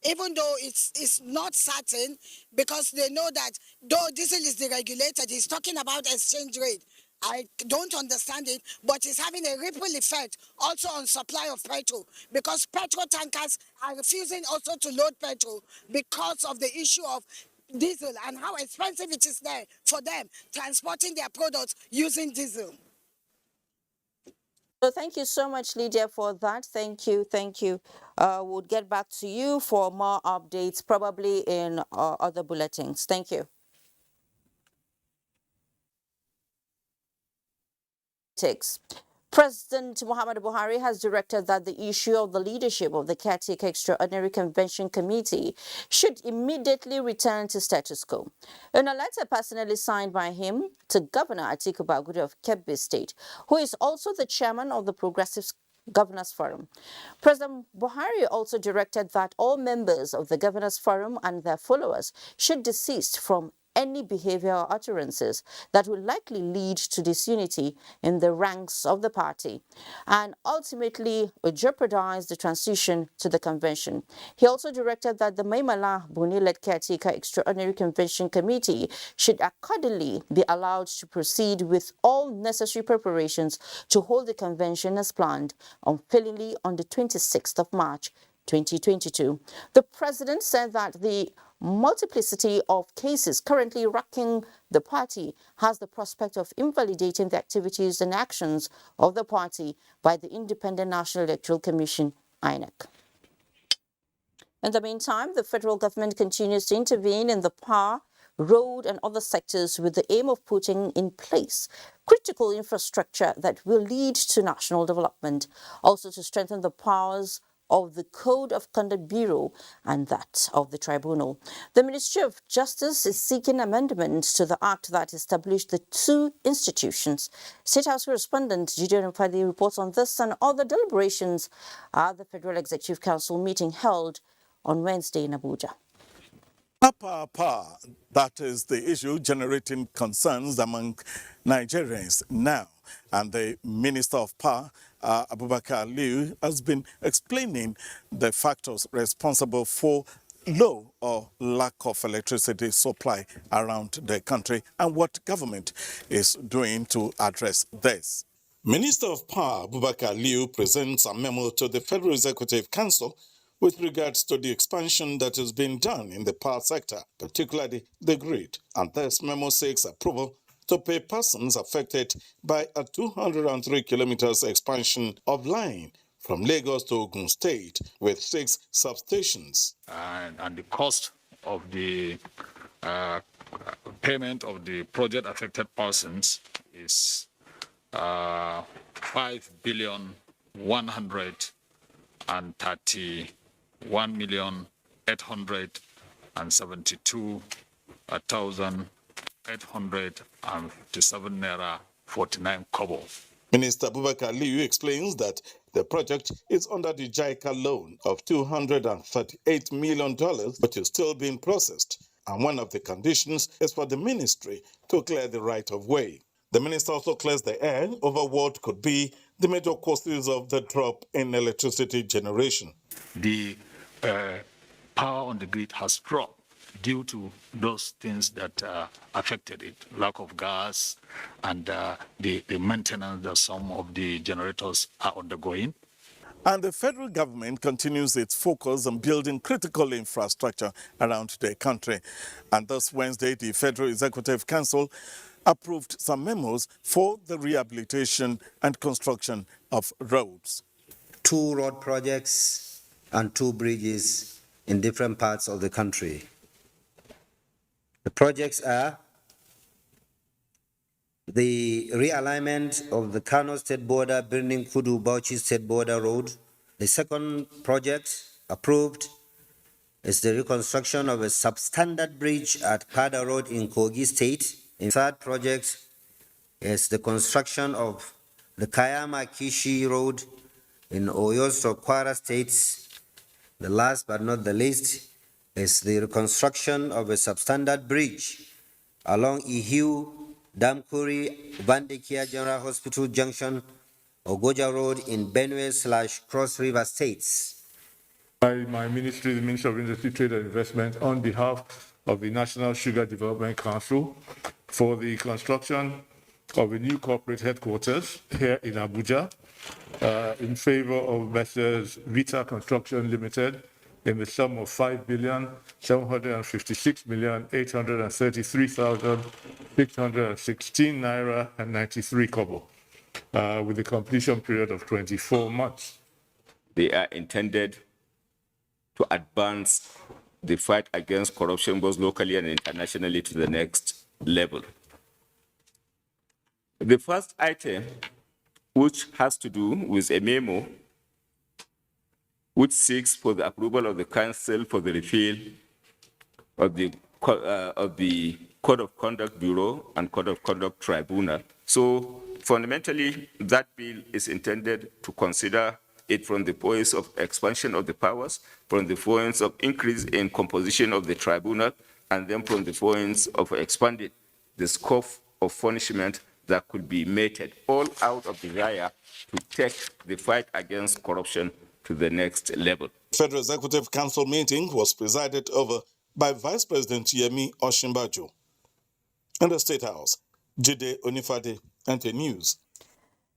even though it's not certain, because they know that though diesel is deregulated, he's talking about exchange rate. I don't understand it, but it's having a ripple effect also on supply of petrol, because petrol tankers are refusing also to load petrol because of the issue of diesel and how expensive it is there for them transporting their products using diesel. So thank you so much, Lydia, for that. Thank you. Thank you. We'll get back to you for more updates, probably in other bulletins. Thank you. Politics. President Muhammadu Buhari has directed that the issue of the leadership of the Caretaker Extraordinary Convention Committee should immediately return to status quo. In a letter personally signed by him to Governor Atiku Bagudu of Kebbi State, who is also the chairman of the Progressive Governors Forum, President Buhari also directed that all members of the Governors Forum and their followers should desist from any behavior or utterances that will likely lead to disunity in the ranks of the party and ultimately jeopardize the transition to the convention. He also directed that the Maimala Buni-led Caretaker Extraordinary Convention Committee should accordingly be allowed to proceed with all necessary preparations to hold the convention as planned, unfailingly on the 26th of March 2022. The president said that the multiplicity of cases currently racking the party has the prospect of invalidating the activities and actions of the party by the Independent National Electoral Commission, INEC. In the meantime, the federal government continues to intervene in the power, road and other sectors with the aim of putting in place critical infrastructure that will lead to national development, also to strengthen the powers of the Code of Conduct Bureau and that of the Tribunal. The Ministry of Justice is seeking amendments to the act that established the two institutions. State House correspondent Gideon Fadi reports on this and other deliberations at the Federal Executive Council meeting held on Wednesday in Abuja. Power, that is the issue generating concerns among Nigerians now. And the Minister of Power, Abubakar Aliyu, has been explaining the factors responsible for low or lack of electricity supply around the country and what government is doing to address this. Minister of Power, Abubakar Aliyu, presents a memo to the Federal Executive Council with regards to the expansion that has been done in the power sector, particularly the grid. And this memo seeks approval to pay persons affected by a 203 kilometers expansion of line from Lagos to Ogun State with 6 substations. And the cost of the payment of the project affected persons is 5,131,872,857 naira 49 kobo. Minister Abubakar Aliyu explains that the project is under the JICA loan of $238 million, but is still being processed. And one of the conditions is for the ministry to clear the right of way. The minister also clears the air over what could be the major causes of the drop in electricity generation. The power on the grid has dropped due to those things that affected it, lack of gas and the maintenance that some of the generators are undergoing. And the federal government continues its focus on building critical infrastructure around the country. And this Wednesday, the Federal Executive Council approved some memos for the rehabilitation and construction of roads. 2 road projects and 2 bridges in different parts of the country. The projects are the realignment of the Kano State Border, Birnin Kudu Bauchi State Border Road. The second project approved is the reconstruction of a substandard bridge at Pada Road in Kogi State. The third project is the construction of the Kayama Kishi Road in Oyo Kwara States. The last but not the least is the reconstruction of a substandard bridge along Ihiu, Damkuri, Vandekia General Hospital Junction, Ogoja Road in Benue/Cross River States. by my ministry, the Ministry of Industry, Trade and Investment, on behalf of the National Sugar Development Council for the construction of a new corporate headquarters here in Abuja in favor of Messrs. Vita Construction Limited in the sum of 5,756,833,616 naira and 93 kobo, with a completion period of 24 months. They are intended to advance the fight against corruption both locally and internationally to the next level. The first item, which has to do with a memo which seeks for the approval of the Council for the repeal of the Code of Conduct Bureau and Code of Conduct Tribunal. So fundamentally, that bill is intended to consider it from the points of expansion of the powers, from the points of increase in composition of the tribunal, and then from the points of expanding the scope of punishment that could be meted, all out of desire to take the fight against corruption to the next level. Federal Executive Council meeting was presided over by Vice President Yemi Osinbajo. In the State House, Jide Onifade, NTA News.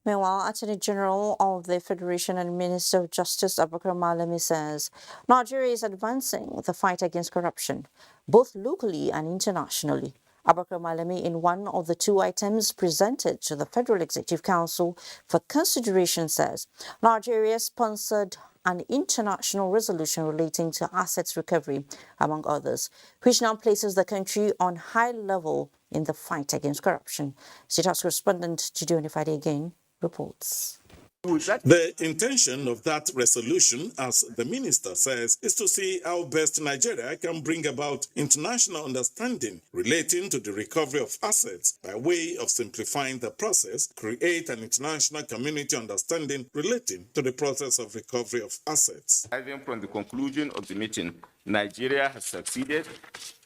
Meanwhile, Attorney General of the Federation and Minister of Justice Abubakar Malami says Nigeria is advancing the fight against corruption, both locally and internationally. Abubakar Malami, in one of the two items presented to the Federal Executive Council for consideration, says Nigeria sponsored an international resolution relating to assets recovery, among others, which now places the country on high level in the fight against corruption. State House correspondent Jide Onifade again reports. The intention of that resolution, as the minister says, is to see how best Nigeria can bring about international understanding relating to the recovery of assets by way of simplifying the process, create an international community understanding relating to the process of recovery of assets. Even from the conclusion of the meeting, Nigeria has succeeded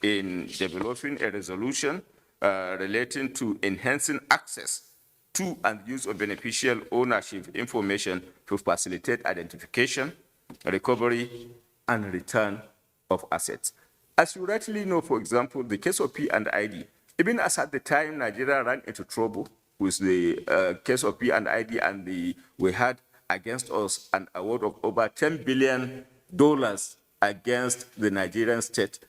in developing a resolution relating to enhancing access to and use of beneficial ownership information to facilitate identification, recovery, and return of assets. As you rightly know, for example, the case of P&ID, even as at the time Nigeria ran into trouble with the case of P&ID and we had against us an award of over $10 billion against the Nigerian state,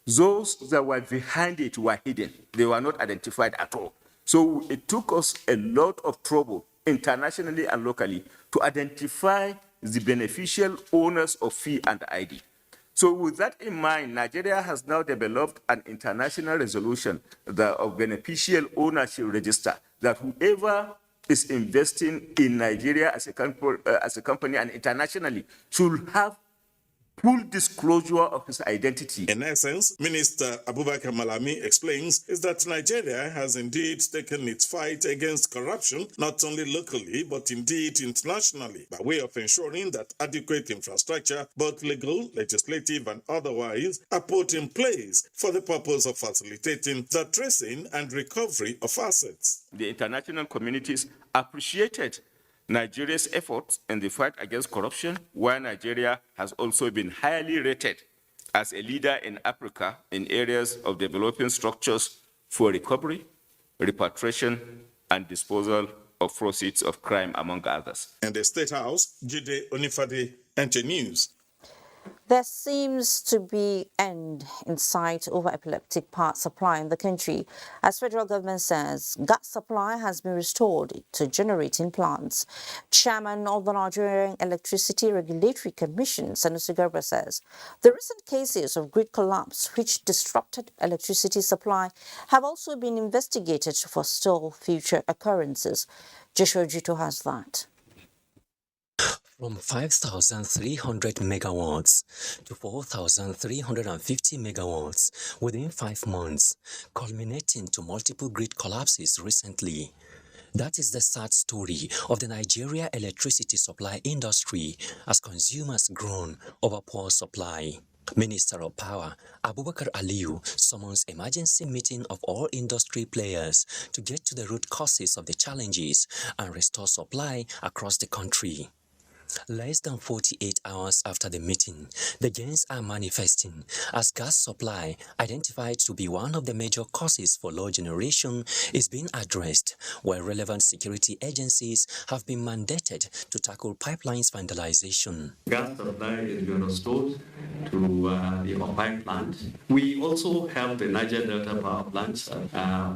those that were behind it were hidden. They were not identified at all. So it took us a lot of trouble internationally and locally to identify the beneficial owners of fee and ID. So with that in mind, Nigeria has now developed an international resolution of beneficial ownership register that whoever is investing in Nigeria as a company and internationally should have full disclosure of his identity. In essence, Minister Abubakar Malami explains is that Nigeria has indeed taken its fight against corruption not only locally but indeed internationally by way of ensuring that adequate infrastructure, both legal, legislative and otherwise, are put in place for the purpose of facilitating the tracing and recovery of assets. The international communities appreciated Nigeria's efforts in the fight against corruption, where Nigeria has also been highly rated as a leader in Africa in areas of developing structures for recovery, repatriation, and disposal of proceeds of crime, among others. In the State House, Jide Onifade, NTA News. There seems to be end in sight over epileptic part supply in the country, as federal government says gas supply has been restored to generating plants. Chairman of the Nigerian Electricity Regulatory Commission, Sanusi Garba, says the recent cases of grid collapse which disrupted electricity supply have also been investigated to forestall future occurrences. Joshua Jito has that. From 5,300 megawatts to 4,350 megawatts within 5 months, culminating to multiple grid collapses recently. That is the sad story of the Nigeria electricity supply industry as consumers groan over poor supply. Minister of Power Abubakar Aliyu summons emergency meeting of all industry players to get to the root causes of the challenges and restore supply across the country. Less than 48 hours after the meeting, the gains are manifesting as gas supply, identified to be one of the major causes for low generation, is being addressed, while relevant security agencies have been mandated to tackle pipelines vandalization. Gas supply is being restored to the Opai plant. We also have the Niger Delta power plants.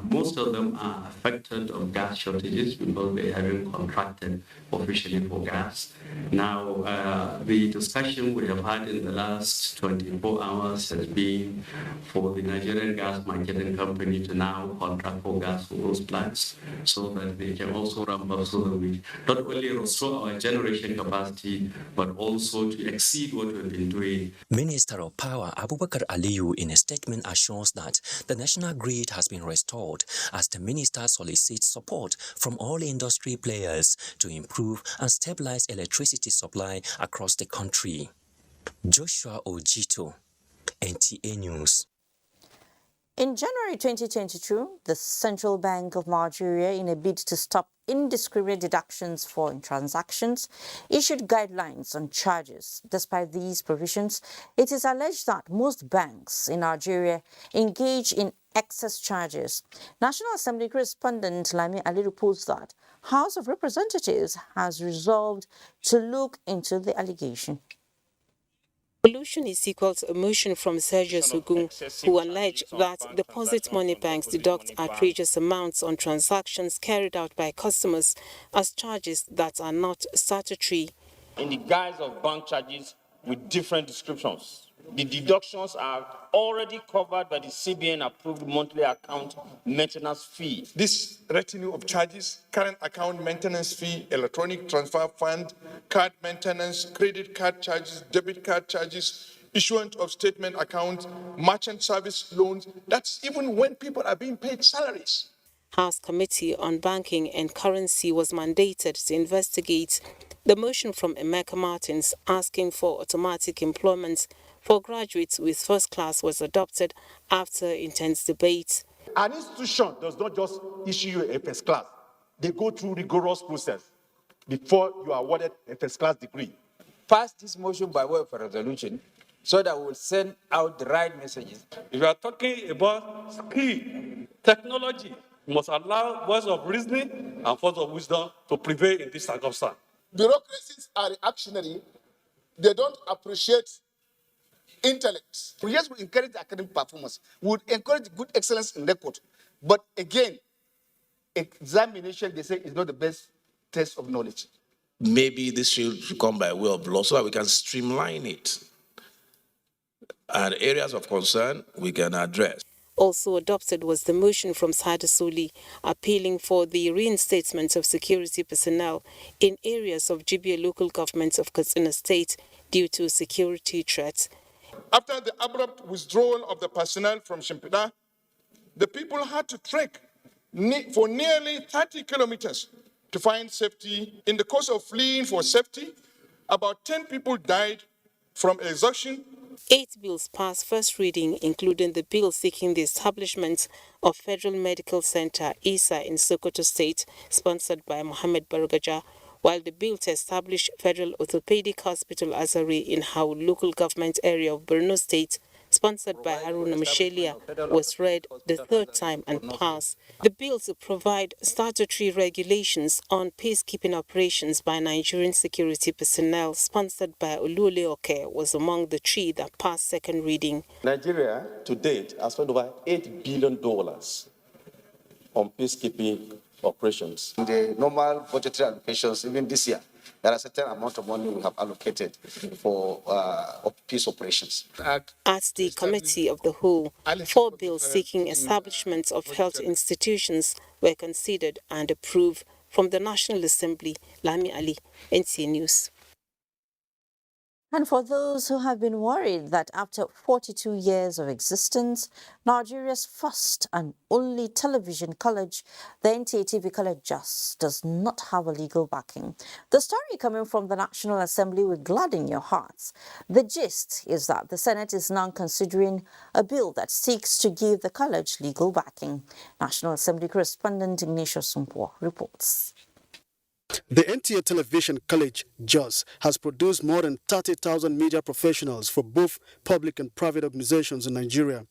Most of them are affected of gas shortages because they haven't contracted officially for gas. Now, the discussion we have had in the last 24 hours has been for the Nigerian gas marketing company to now contract for gas for those plants so that they can also ramp up so that we not only restore our generation capacity, but also to exceed what we've been doing. Minister of Power Abubakar Aliyu in a statement assures that the national grid has been restored as the minister solicits support from all industry players to improve and stabilize electricity supply across the country. Joshua Ojito, NTA News. In January 2022, the Central Bank of Nigeria, in a bid to stop indiscriminate deductions for transactions, issued guidelines on charges. Despite these provisions, it is alleged that most banks in Nigeria engage in excess charges. National Assembly correspondent Lami Ali reports that House of Representatives has resolved to look into the allegation. Solution is equal to a motion from Sergio Sugun, who alleged that deposit money banks deduct outrageous amounts on transactions carried out by customers as charges that are not statutory. In the guise of bank charges with different descriptions. The deductions are already covered by the CBN-approved monthly account maintenance fee. This retinue of charges, current account maintenance fee, electronic transfer fund, card maintenance, credit card charges, debit card charges, issuance of statement accounts, merchant service loans, that's even when people are being paid salaries. House Committee on Banking and Currency was mandated to investigate the motion from Emeka Martins asking for automatic employment for graduates with first class was adopted after intense debate. An institution does not just issue you a first class. They go through rigorous process before you are awarded a first class degree. Pass this motion by way of a resolution so that we will send out the right messages. If you are talking about skill, technology, you must allow voice of reasoning and force of wisdom to prevail in this circumstance. Bureaucracies are reactionary. They don't appreciate intellect. Yes, we encourage academic performance. We would encourage good excellence in record. But again, examination, they say, is not the best test of knowledge. Maybe this should come by way of law so that we can streamline it. And areas of concern we can address. Also adopted was the motion from Sada Soli appealing for the reinstatement of security personnel in areas of Jibia local government of Katsina State due to security threats. After the abrupt withdrawal of the personnel from Shimpida, the people had to trek for nearly 30 kilometers to find safety. In the course of fleeing for safety, about 10 people died from exhaustion. 8 bills passed first reading, including the bill seeking the establishment of Federal Medical Center, ISA, in Sokoto State, sponsored by Mohammed Bargaja, while the bill to establish Federal Orthopedic Hospital Azari in Hau local government area of Borno State, sponsored by Haruna Mishelia, was read the third time and passed. The bill to provide statutory regulations on peacekeeping operations by Nigerian security personnel, sponsored by Olule Oke, was among the 3 that passed second reading. Nigeria, to date, has spent over $8 billion on peacekeeping operations. In the normal budgetary allocations, even this year, there are a certain amount of money we have allocated for peace operations. At the Committee of the Whole, 4 bills seeking establishment of health institutions were considered and approved from the National Assembly. Lami Ali, NTA News. And for those who have been worried that after 42 years of existence, Nigeria's first and only television college, the NTA TV College, just does not have a legal backing, the story coming from the National Assembly will gladden your hearts. The gist is that the Senate is now considering a bill that seeks to give the college legal backing. National Assembly correspondent Ignatius Sumpo reports. The NTA Television College, JOS, has produced more than 30,000 media professionals for both public and private organizations in Nigeria.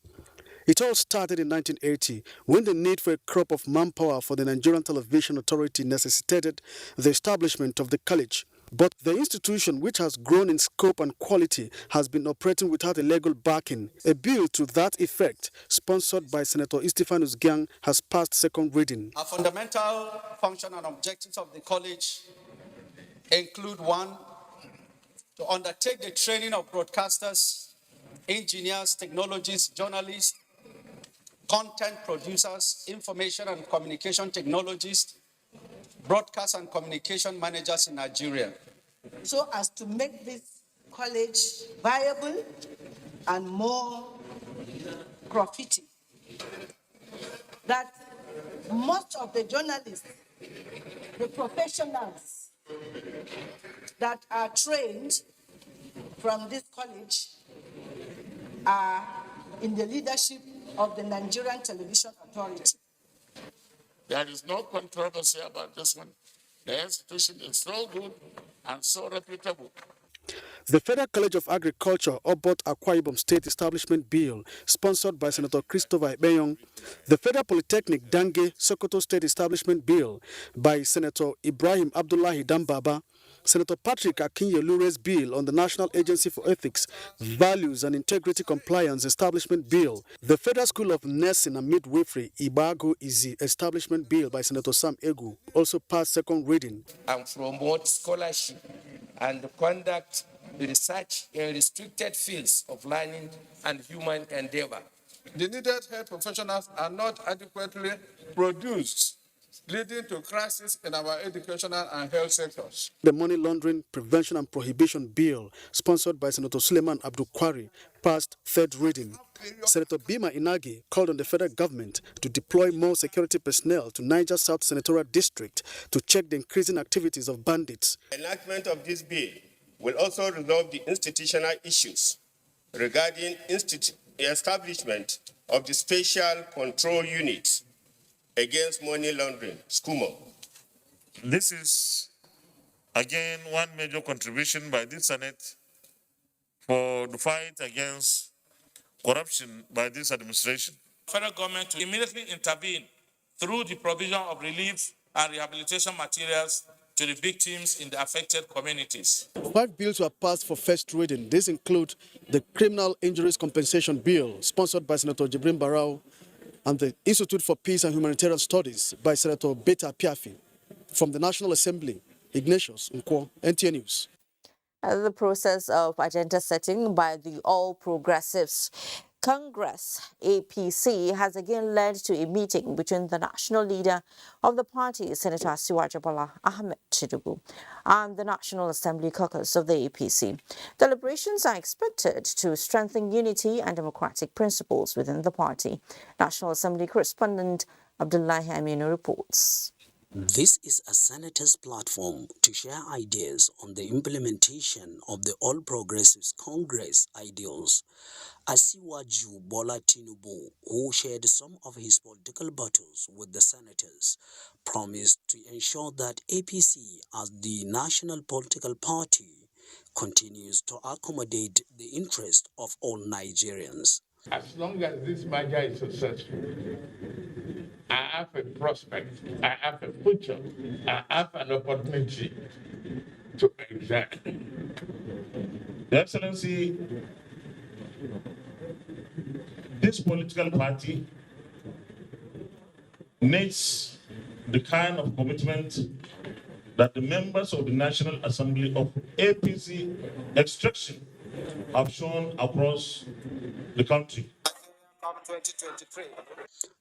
It all started in 1980 when the need for a crop of manpower for the Nigerian Television Authority necessitated the establishment of the college. But the institution, which has grown in scope and quality, has been operating without a legal backing. A bill to that effect, sponsored by Senator Stephanus Gyang, has passed second reading. Our fundamental function and objectives of the college include: one, to undertake the training of broadcasters, engineers, technologists, journalists, content producers, information and communication technologists, broadcast and communication managers in Nigeria, so as to make this college viable and more profitable. That most of the journalists, the professionals that are trained from this college are in the leadership of the Nigerian Television Authority. There is no controversy about this one. The institution is so good and so reputable. The Federal College of Agriculture, Obot Akwa Ibom State Establishment Bill, sponsored by Senator Christopher Ebeyong, the Federal Polytechnic Dange Sokoto State Establishment Bill by Senator Ibrahim Abdullahi Dambaba, Senator Patrick Akinyelure's bill on the National Agency for Ethics, Values and Integrity Compliance Establishment Bill, the Federal School of Nursing and Midwifery Ibago Izi Establishment Bill by Senator Sam Egu, also passed second reading. And promote scholarship and conduct research in restricted fields of learning and human endeavor. The needed health professionals are not adequately produced, leading to crisis in our educational and health sectors. The Money Laundering Prevention and Prohibition Bill, sponsored by Senator Suleiman Abdul Kwari, passed third reading. Senator Bima Inagi called on the federal government to deploy more security personnel to Niger South Senatorial District to check the increasing activities of bandits. Enactment of this bill will also resolve the institutional issues regarding establishment of the Special Control Unit against money laundering, SCUMO. This is, again, one major contribution by the Senate for the fight against corruption by this administration. Federal government to immediately intervene through the provision of relief and rehabilitation materials to the victims in the affected communities. 5 bills were passed for first reading. These include the Criminal Injuries Compensation Bill, sponsored by Senator Jibrin Barau, and the Institute for Peace and Humanitarian Studies by Senator Beta Piafi. From the National Assembly, Ignatius Nkwo, NTA News. The process of agenda setting by the All Progressives Congress, APC, has again led to a meeting between the national leader of the party, Senator Asiwaju Bola Ahmed Tinubu, and the National Assembly caucus of the APC. Deliberations are expected to strengthen unity and democratic principles within the party. National Assembly correspondent Abdullahi Aminu reports. This is a senator's platform to share ideas on the implementation of the All Progressives Congress ideals. Asiwaju Bola Tinubu, who shared some of his political battles with the senators, promised to ensure that APC, as the national political party, continues to accommodate the interest of all Nigerians. As long as this merger is successful, I have a prospect, I have a future, I have an opportunity to excel. Your Excellency, this political party needs the kind of commitment that the members of the National Assembly of APC extraction have shown across the country.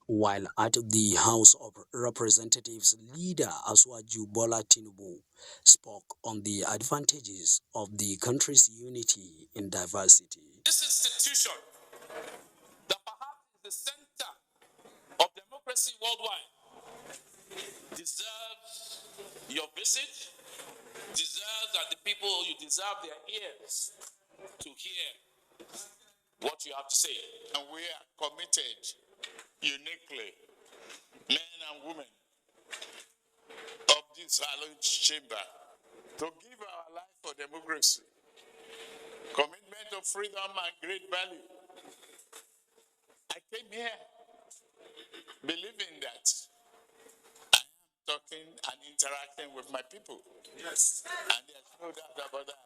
While at the House of Representatives, leader Asiwaju Bola Tinubu spoke on the advantages of the country's unity in diversity. This institution, that perhaps is the center of democracy worldwide, deserves your visit, deserves that the people, you deserve their ears to hear what you have to say. And we are committed uniquely, men and women of this hallowed chamber to give our life for democracy, commitment to freedom and great value. I came here believing that I am talking and interacting with my people. Yes. And there's no doubt about that.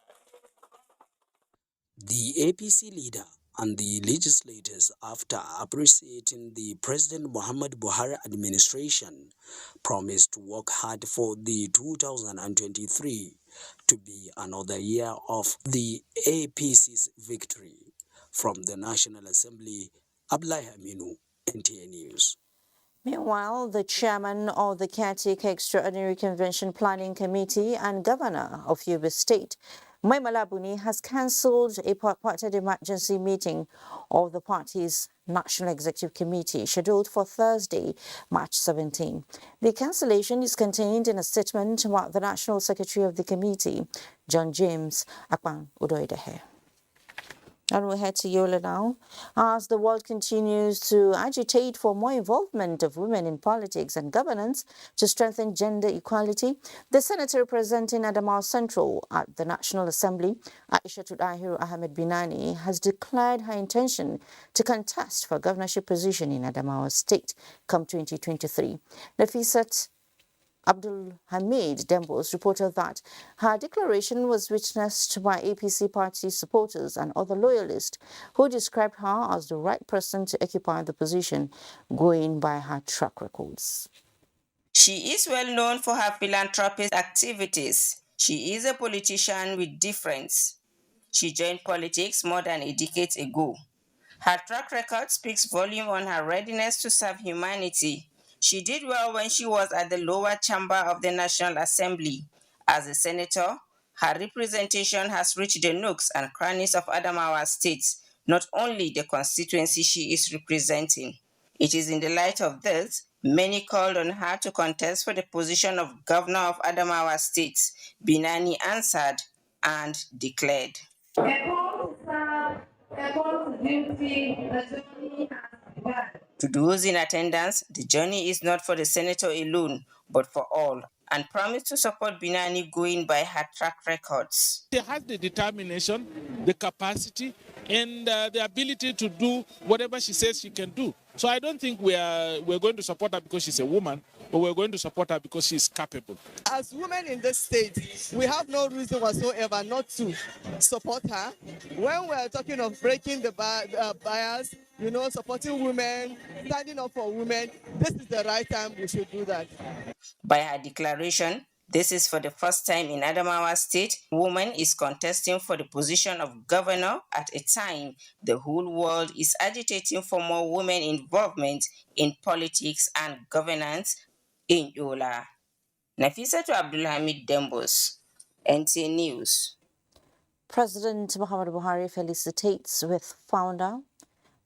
The APC leader and the legislators, after appreciating the President Muhammad Buhari administration, promised to work hard for the 2023 to be another year of the APC's victory. From the National Assembly, Abdullahi Aminu, NTA News. Meanwhile, the chairman of the Caretaker Extraordinary Convention Planning Committee and governor of Yobe State, Maimala Buni, has cancelled a purported emergency meeting of the party's National Executive Committee scheduled for Thursday, March 17. The cancellation is contained in a statement by the National Secretary of the committee, John James Akpan Udoidehe. And we head to Yola now. As the world continues to agitate for more involvement of women in politics and governance to strengthen gender equality, the senator representing Adamawa Central at the National Assembly, Aishatul Ahiru Ahmed Binani, has declared her intention to contest for governorship position in Adamawa State come 2023. Nafisat Abdul Hamid Dembos reported that her declaration was witnessed by APC party supporters and other loyalists who described her as the right person to occupy the position, going by her track records. She is well known for her philanthropic activities. She is a politician with difference. She joined politics more than a decade ago. Her track record speaks volume on her readiness to serve humanity. She did well when she was at the lower chamber of the National Assembly. As a senator, her representation has reached the nooks and crannies of Adamawa State, not only the constituency she is representing. It is in the light of this, many called on her to contest for the position of governor of Adamawa State. Binani answered and declared. To those in attendance, the journey is not for the senator alone, but for all, and promised to support Binani going by her track records. She has the determination, the capacity, and the ability to do whatever she says she can do. So I don't think we're going to support her because she's a woman, but we're going to support her because she's capable. As women in this state, we have no reason whatsoever not to support her. When we're talking of breaking the bias, supporting women, standing up for women, this is the right time we should do that. By her declaration, this is for the first time in Adamawa State, a woman is contesting for the position of governor at a time the whole world is agitating for more women involvement in politics and governance in Yola. Nafisa to Abdulhamid Dembos, NTA News. President Muhammad Buhari felicitates with founder,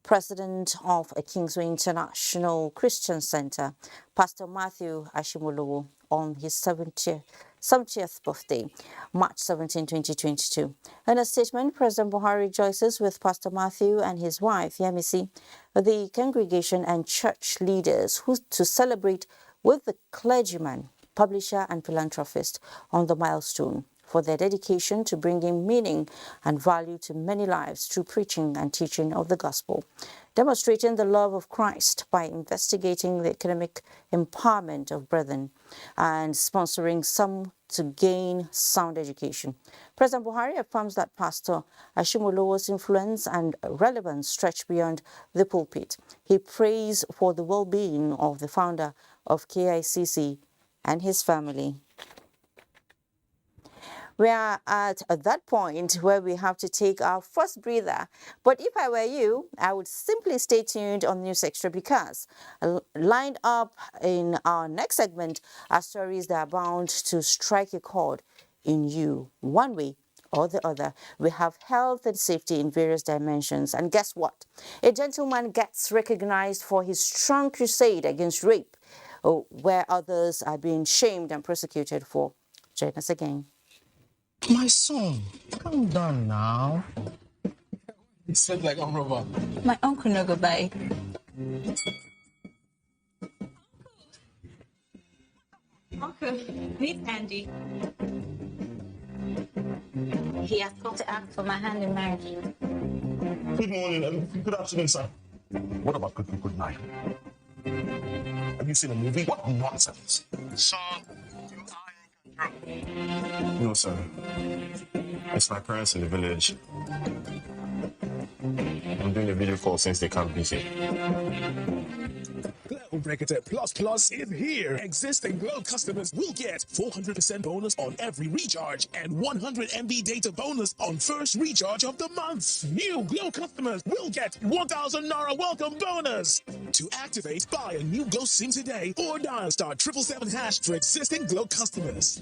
President of Kingsway International Christian Center, Pastor Matthew Ashimolowo, on his 70th birthday, March 17, 2022. In a statement, President Buhari rejoices with Pastor Matthew and his wife, Yemisi, the congregation and church leaders who to celebrate with the clergyman, publisher and philanthropist on the milestone for their dedication to bringing meaning and value to many lives through preaching and teaching of the gospel, demonstrating the love of Christ by investigating the economic empowerment of brethren and sponsoring some to gain sound education. President Buhari affirms that Pastor Ashimolowo's influence and relevance stretch beyond the pulpit. He prays for the well-being of the founder of KICC and his family. We are at that point where we have to take our first breather. But if I were you, I would simply stay tuned on News Extra because lined up in our next segment are stories that are bound to strike a chord in you one way or the other. We have health and safety in various dimensions. And guess what? A gentleman gets recognized for his strong crusade against rape, where others are being shamed and persecuted for. Join us again. My son, calm down now. It sounds like I'm robber. My uncle no go buy. Uncle, meet Andy. He has come to ask for my hand in marriage. Good morning and good afternoon, sir. What about good night? Have you seen a movie? What nonsense. Son, you are in control. No, sir. It's my parents in the village. I'm doing a video call since they can't be here. Glow Bracketed Plus Plus is here. Existing Glow customers will get 400% bonus on every recharge and 100 MB data bonus on first recharge of the month. New Glow customers will get 1,000 Naira welcome bonus. To activate, buy a new Glow SIM today or dial *777# for existing Glow customers.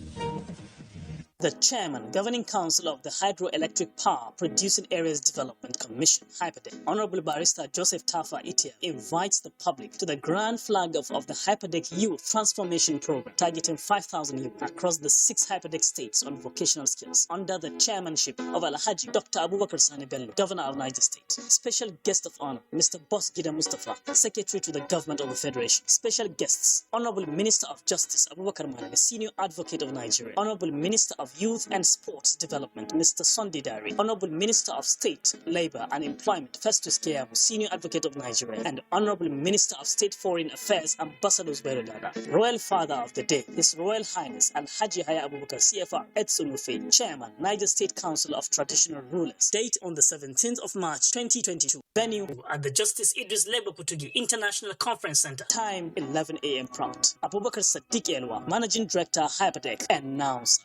The Chairman, Governing Council of the Hydroelectric Power Producing Areas Development Commission, Hyperdeck, Honorable Barrister Joseph Tafa Itia, invites the public to the grand flag off of the Hyperdeck Youth Transformation Program, targeting 5,000 youth across the 6 Hyperdeck states on vocational skills, under the chairmanship of Alhaji Dr. Abubakar Sani Bello, Governor of Niger State. Special guest of honor, Mr. Boss Gida Mustafa, Secretary to the Government of the Federation. Special guests, Honorable Minister of Justice Abubakar Malami, Senior Advocate of Nigeria, Honorable Minister of Youth and Sports Development, Mr. Sunday Dari, Honorable Minister of State, Labor and Employment, Festus Keyamo, Senior Advocate of Nigeria, and Honorable Minister of State Foreign Affairs, Ambassador Zubairu Dada. Royal Father of the Day, His Royal Highness Alhaji Haya Abubakar CFR Edson Ufe, Chairman, Niger State Council of Traditional Rulers. Date on the 17th of March 2022. Venue at the Justice Idris Labour Putugi International Conference Center. Time 11 a.m. prompt. Abubakar Sadiq Elwa, Managing Director, Hyperdeck, announcer.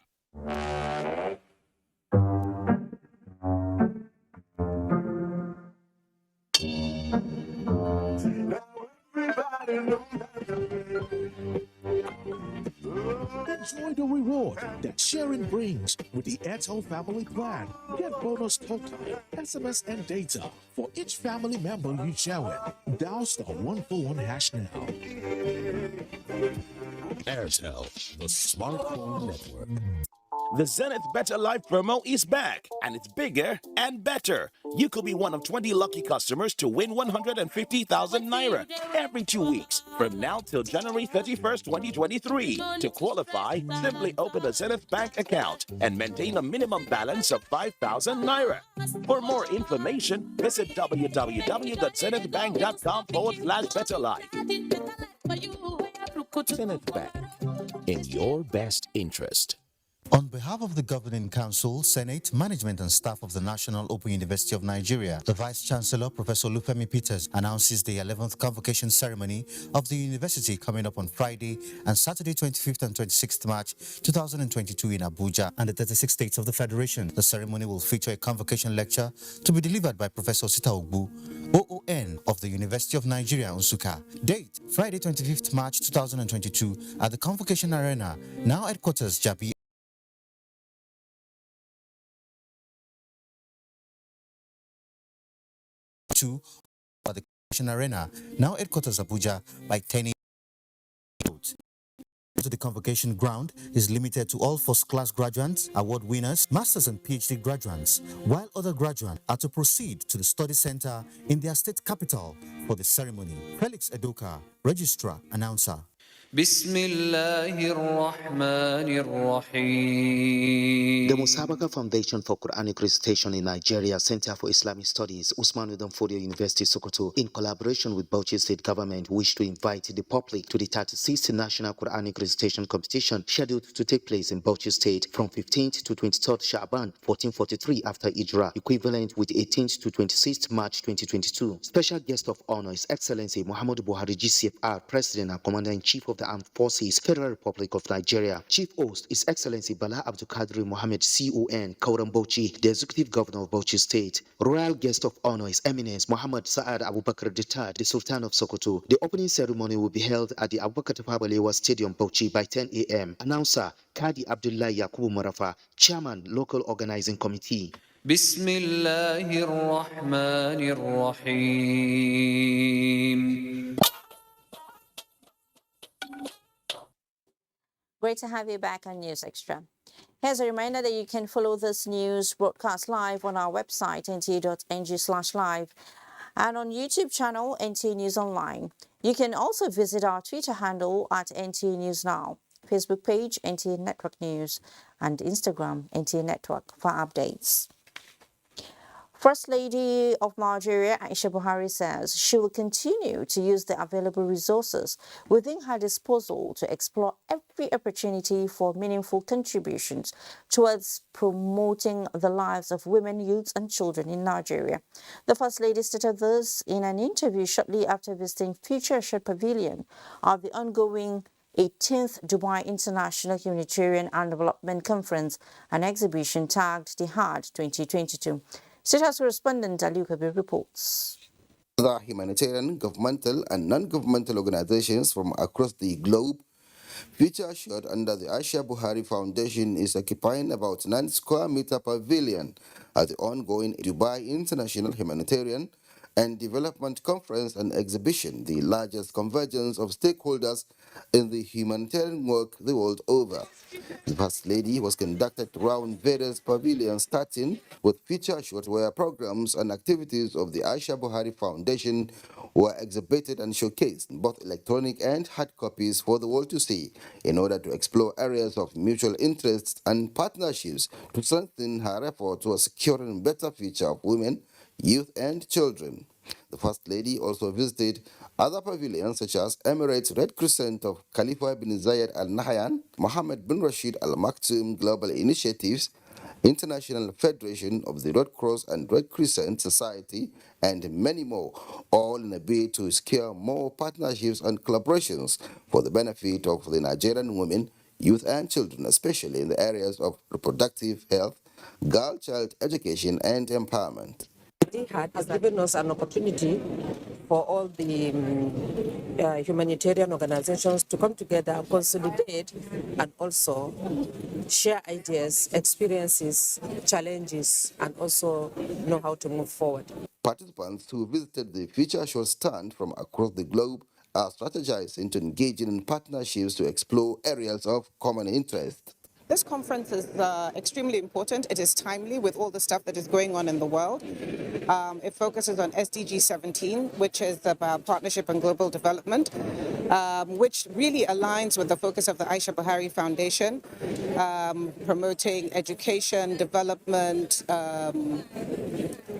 Enjoy the reward that sharing brings with the Airtel Family Plan. Get bonus talk time, SMS, and data for each family member you share with. Dial *141# now. Airtel, the smartphone network. The Zenith Better Life promo is back, and it's bigger and better. You could be one of 20 lucky customers to win 150,000 Naira every 2 weeks from now till January 31st, 2023. To qualify, simply open a Zenith Bank account and maintain a minimum balance of 5,000 Naira. For more information, visit www.zenithbank.com/betterlife. Zenith Bank, in your best interest. On behalf of the Governing Council, Senate, Management and staff of the National Open University of Nigeria, the Vice-Chancellor, Professor Lufemi Peters, announces the 11th convocation ceremony of the university coming up on Friday and Saturday, 25th and 26th March 2022 in Abuja and the 36 states of the Federation. The ceremony will feature a convocation lecture to be delivered by Professor Sita Ogbu, OON of the University of Nigeria, Nsukka. Date, Friday, 25th March 2022 at the Convocation Arena, now headquarters, Jabi. At the Convention Arena, now headquarters Abuja, by 10 a.m. To the convocation ground is limited to all first-class graduates, award winners, masters and PhD graduates, while other graduates are to proceed to the study center in their state capital for the ceremony. Felix Edoka, Registrar, Announcer. Bismillahirrahmanirrahim. The Musabaka Foundation for Quranic Recitation in Nigeria Center for Islamic Studies, Usman Fodio University, Sokoto, in collaboration with Bauchi State Government, wish to invite the public to the 36th National Quranic Recitation Competition scheduled to take place in Bauchi State from 15th to 23rd Sha'ban 1443 after Hijrah, equivalent with 18th to 26th March 2022. Special guest of honor is Excellency Muhammadu Buhari GCFR, President and Commander-in-Chief of the Armed Forces, Federal Republic of Nigeria. Chief host is Excellency Bala Abdul Kadri Mohammed CON, Kauram Bauchi, the Executive Governor of Bauchi State. Royal guest of honor is Eminence Muhammad Sa'ad Abubakar III, the Sultan of Sokoto. The opening ceremony will be held at the Abubakar Tafawa Balewa Stadium, Bauchi by 10 a.m. Announcer Kadi Abdullah Yakubu Marafa, Chairman, Local Organizing Committee. Bismillahirrahmanirrahim. Great to have you back on News Extra. Here's a reminder that you can follow this news broadcast live on our website, nta.ng/live, and on YouTube channel, NTA News Online. You can also visit our Twitter handle at NTA News Now. Facebook page NTA Network News, and Instagram NTA Network for updates. First Lady of Nigeria, Aisha Buhari, says she will continue to use the available resources within her disposal to explore every opportunity for meaningful contributions towards promoting the lives of women, youths and children in Nigeria. The First Lady stated this in an interview shortly after visiting Future Assured Pavilion of the ongoing 18th Dubai International Humanitarian and Development Conference, an exhibition tagged the Hard 2022. State House correspondent Ali Kabir reports. The humanitarian, governmental and non-governmental organizations from across the globe, Future Assured under the Aisha Buhari Foundation, is occupying about 9 square meter pavilion at the ongoing Dubai International Humanitarian and Development Conference and Exhibition, the largest convergence of stakeholders in the humanitarian work the world over. The First Lady was conducted around various pavilions, starting with Future Assured, where programs and activities of the Aisha Buhari Foundation were exhibited and showcased, both electronic and hard copies for the world to see, in order to explore areas of mutual interests and partnerships to strengthen her effort towards securing a better future of women, youth and children. The First Lady also visited other pavilions such as Emirates Red Crescent of Khalifa bin Zayed Al Nahyan, Mohammed bin Rashid Al Maktoum Global Initiatives, International Federation of the Red Cross and Red Crescent Society, and many more, all in a bid to secure more partnerships and collaborations for the benefit of the Nigerian women, youth and children, especially in the areas of reproductive health, girl-child education and empowerment. Has given us an opportunity for all the humanitarian organizations to come together, consolidate, and also share ideas, experiences, challenges, and also know how to move forward. Participants who visited the Future Assured stand from across the globe are strategizing to engage in partnerships to explore areas of common interest. This conference is extremely important. It is timely with all the stuff that is going on in the world. It focuses on SDG 17, which is about partnership and global development, which really aligns with the focus of the Aisha Buhari Foundation, promoting education, development,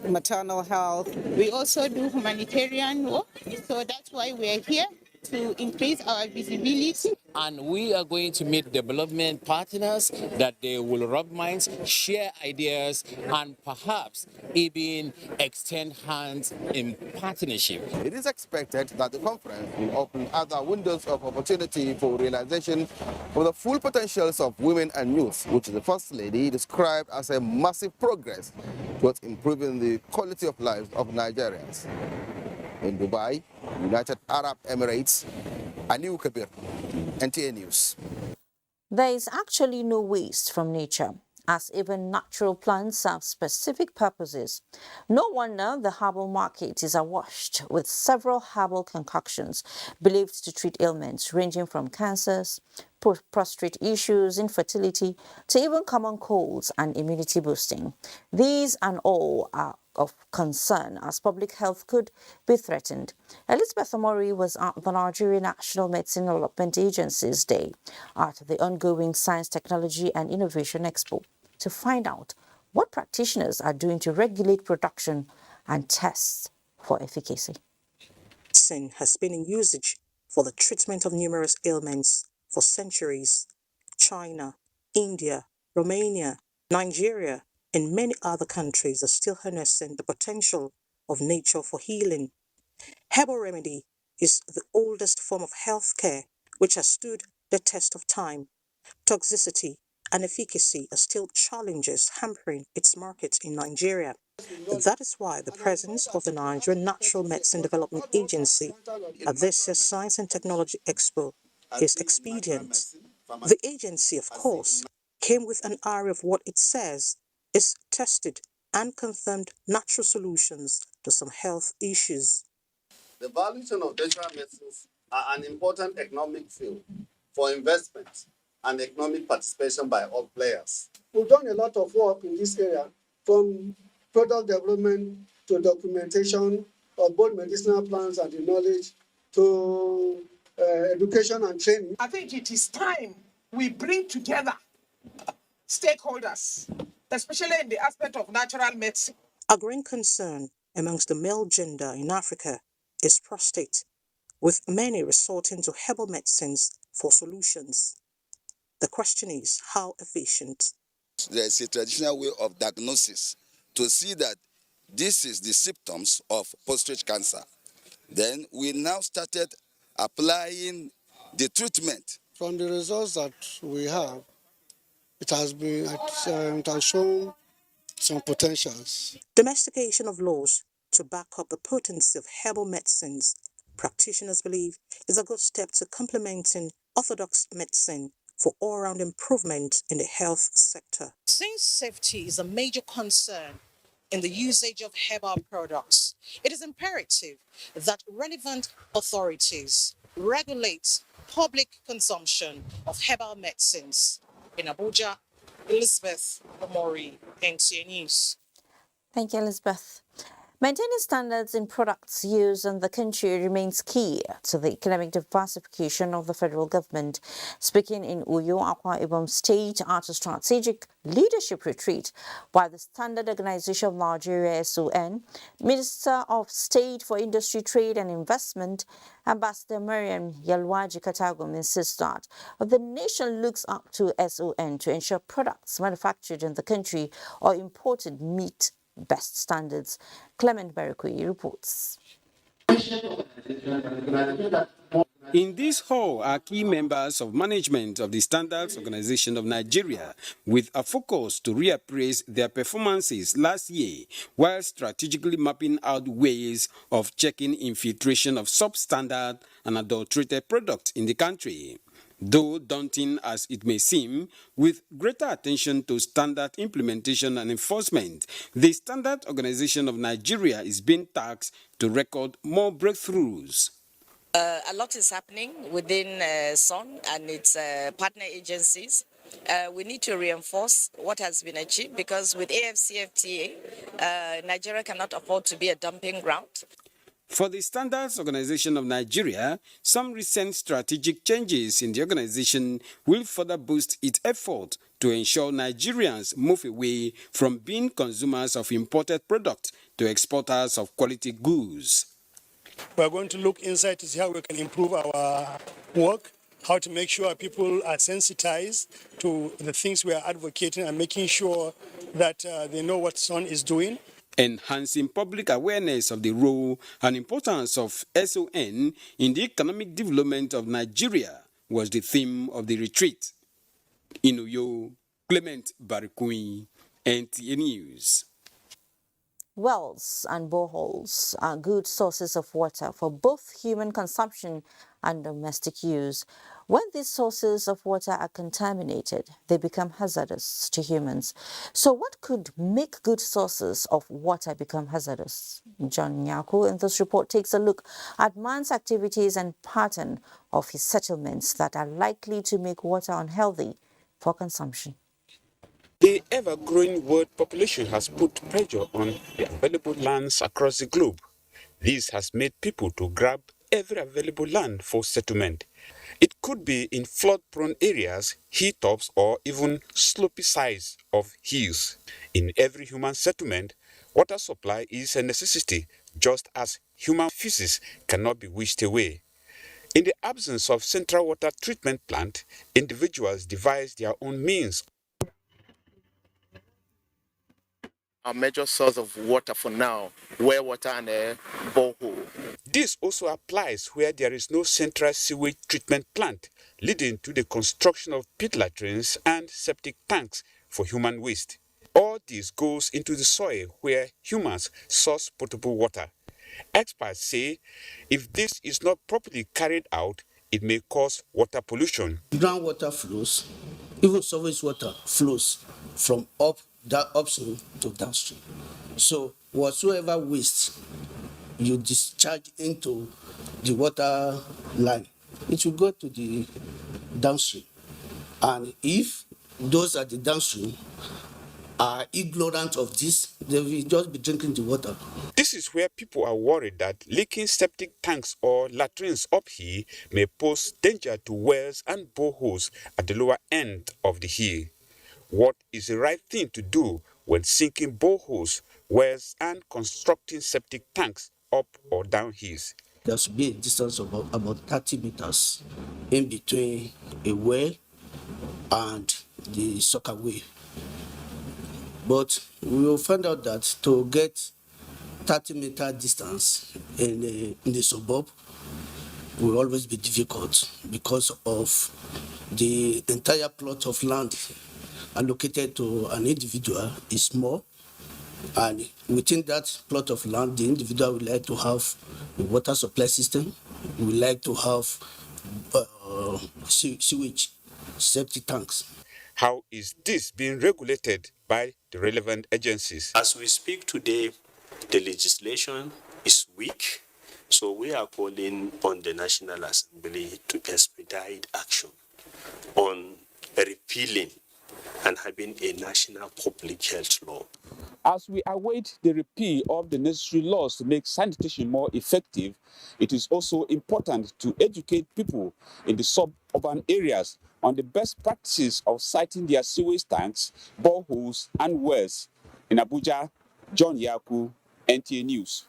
maternal health. We also do humanitarian work, so that's why we're here, to increase our visibility. And we are going to meet development partners that they will rub minds, share ideas, and perhaps even extend hands in partnership. It is expected that the conference will open other windows of opportunity for realization of the full potentials of women and youth, which the First Lady described as a massive progress towards improving the quality of life of Nigerians. In Dubai, United Arab Emirates, Aniu Kabir, NTA News. There is actually no waste from nature, as even natural plants have specific purposes. No wonder the herbal market is awash with several herbal concoctions believed to treat ailments ranging from cancers, prostate issues, infertility, to even common colds and immunity boosting. These and all are of concern, as public health could be threatened. Elizabeth Omori was at the Nigerian National Medicine Development Agency's Day at the ongoing Science, Technology and Innovation Expo to find out what practitioners are doing to regulate production and tests for efficacy. Sin has been in usage for the treatment of numerous ailments for centuries. China, India, Romania, Nigeria, and many other countries are still harnessing the potential of nature for healing. Herbal remedy is the oldest form of healthcare which has stood the test of time. Toxicity and efficacy are still challenges hampering its market in Nigeria. That is why the presence of the Nigerian Natural Medicine Development Agency at this year's Science and Technology Expo is expedient. The agency, of course, came with an array of what it says is tested and confirmed natural solutions to some health issues. The valuation of natural medicines are an important economic field for investment and economic participation by all players. We've done a lot of work in this area, from product development to documentation of both medicinal plants and the knowledge to education and training. I think it is time we bring together stakeholders, especially in the aspect of natural medicine. A growing concern amongst the male gender in Africa is prostate, with many resorting to herbal medicines for solutions. The question is, how efficient? There's a traditional way of diagnosis to see that this is the symptoms of prostate cancer. Then we now started applying the treatment. From the results that we have, it has shown some potentials. Domestication of laws to back up the potency of herbal medicines, practitioners believe, is a good step to complementing orthodox medicine for all-round improvement in the health sector. Since safety is a major concern in the usage of herbal products, it is imperative that relevant authorities regulate public consumption of herbal medicines. In Abuja, Elizabeth Omori, NTA News. Thank you, Elizabeth. Maintaining standards in products used in the country remains key to the economic diversification of the federal government. Speaking in Uyo, Akwa Ibom State at a strategic leadership retreat by the Standard Organization of Nigeria (SON), Minister of State for Industry, Trade and Investment, Ambassador Mariam Yalwaji Katagum, insists that the nation looks up to SON to ensure products manufactured in the country or imported meet best standards. Clement Berikui reports. In this hall are key members of management of the Standards Organization of Nigeria, with a focus to reappraise their performances last year while strategically mapping out ways of checking infiltration of substandard and adulterated products in the country. Though daunting as it may seem, with greater attention to standard implementation and enforcement, the Standard Organization of Nigeria is being tasked to record more breakthroughs. A lot is happening within SON and its partner agencies. We need to reinforce what has been achieved because with AFCFTA, Nigeria cannot afford to be a dumping ground. For the Standards Organization of Nigeria, some recent strategic changes in the organization will further boost its effort to ensure Nigerians move away from being consumers of imported products to exporters of quality goods. We're going to look inside to see how we can improve our work, how to make sure people are sensitized to the things we are advocating and making sure that they know what SON is doing. Enhancing public awareness of the role and importance of SON in the economic development of Nigeria was the theme of the retreat. In Uyo, Clement Barikui, NTA News. Wells and boreholes are good sources of water for both human consumption and domestic use. When these sources of water are contaminated, they become hazardous to humans. So what could make good sources of water become hazardous? John Nyaku in this report takes a look at man's activities and pattern of his settlements that are likely to make water unhealthy for consumption. The ever-growing world population has put pressure on the available lands across the globe. This has made people to grab every available land for settlement. It could be in flood-prone areas, hilltops, or even slopy sides of hills. In every human settlement, water supply is a necessity, just as human feces cannot be wished away. In the absence of central water treatment plant, individuals devise their own means. Our major source of water for now, well water and a borehole. This also applies where there is no central sewage treatment plant, leading to the construction of pit latrines and septic tanks for human waste. All this goes into the soil where humans source potable water. Experts say if this is not properly carried out, it may cause water pollution. Groundwater flows, even surface water flows from upstream to downstream. So whatsoever waste you discharge into the water line, it will go to the downstream. And if those at the downstream are ignorant of this, they will just be drinking the water. This This is where people are worried that leaking septic tanks or latrines up here may pose danger to wells and boreholes at the lower end of the hill. What is the right thing to do when sinking boreholes, wells, and constructing septic tanks up or down hills? There should be a distance of about 30 meters in between a well and the soccer way. But we will find out that to get 30-meter distance in the suburb will always be difficult because of the entire plot of land allocated to an individual is small, and within that plot of land, the individual would like to have a water supply system, would like to have sewage, septic tanks. How is this being regulated by the relevant agencies? As we speak today, the legislation is weak, so we are calling on the National Assembly to expedite action on repealing and having a national public health law. As we await the repeal of the necessary laws to make sanitation more effective, it is also important to educate people in the suburban areas on the best practices of siting their sewage tanks, boreholes, and wells. In Abuja, John Yaku, NTA News.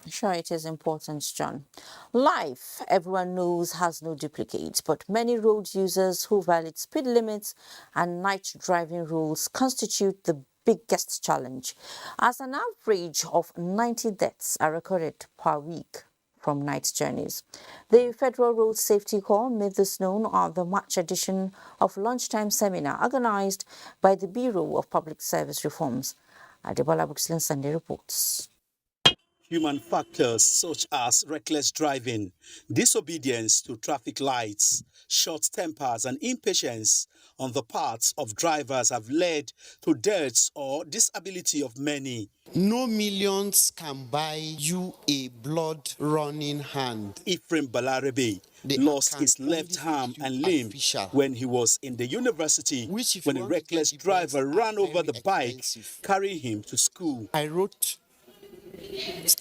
Sure, it is important, John. Life, everyone knows, has no duplicate, but many road users who violate speed limits and night driving rules constitute the biggest challenge, as an average of 90 deaths are recorded per week from night journeys. The Federal Road Safety Corps made this known at the March edition of Lunchtime Seminar organized by the Bureau of Public Service Reforms. Adebola Buxlin Sunday reports. Human factors such as reckless driving, disobedience to traffic lights, short tempers and impatience on the parts of drivers have led to deaths or disability of many. No millions can buy you a blood-running hand. Ephraim Balarebe lost his left arm and limb when he was in the university when a reckless driver ran over the bike, carrying him to school. I wrote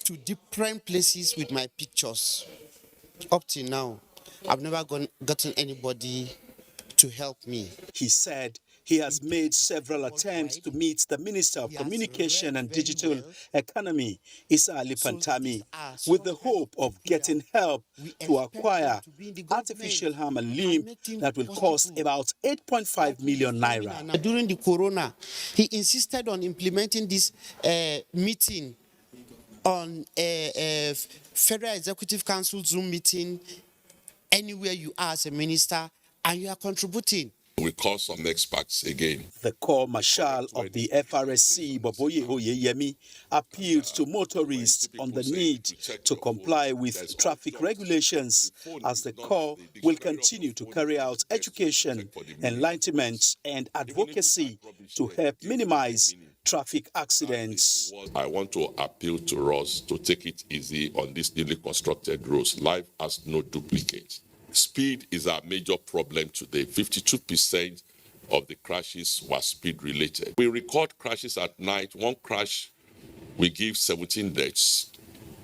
to different places with my pictures. Up till now, I've never gotten anybody to help me. He said he has made several attempts to meet the Minister of Communication and Digital Economy, Issa Ali Pantami, with the hope of getting help to acquire artificial arm and limb that will cost about 8.5 million naira. During the corona, he insisted on implementing this meeting on a Federal Executive Council Zoom meeting anywhere you are as a minister, and you are contributing. We call some experts again. The Corps Marshal of the FRSC, Boboye Oyeyemi, appealed to motorists on the need to comply with traffic regulations, as the Corps will continue to carry out education, enlightenment, and advocacy to help minimize traffic accidents. I want to appeal to us to take it easy on these newly constructed roads. Life has no duplicate. Speed is our major problem today. 52% of the crashes were speed related. We record crashes at night. One crash, we give 17 deaths,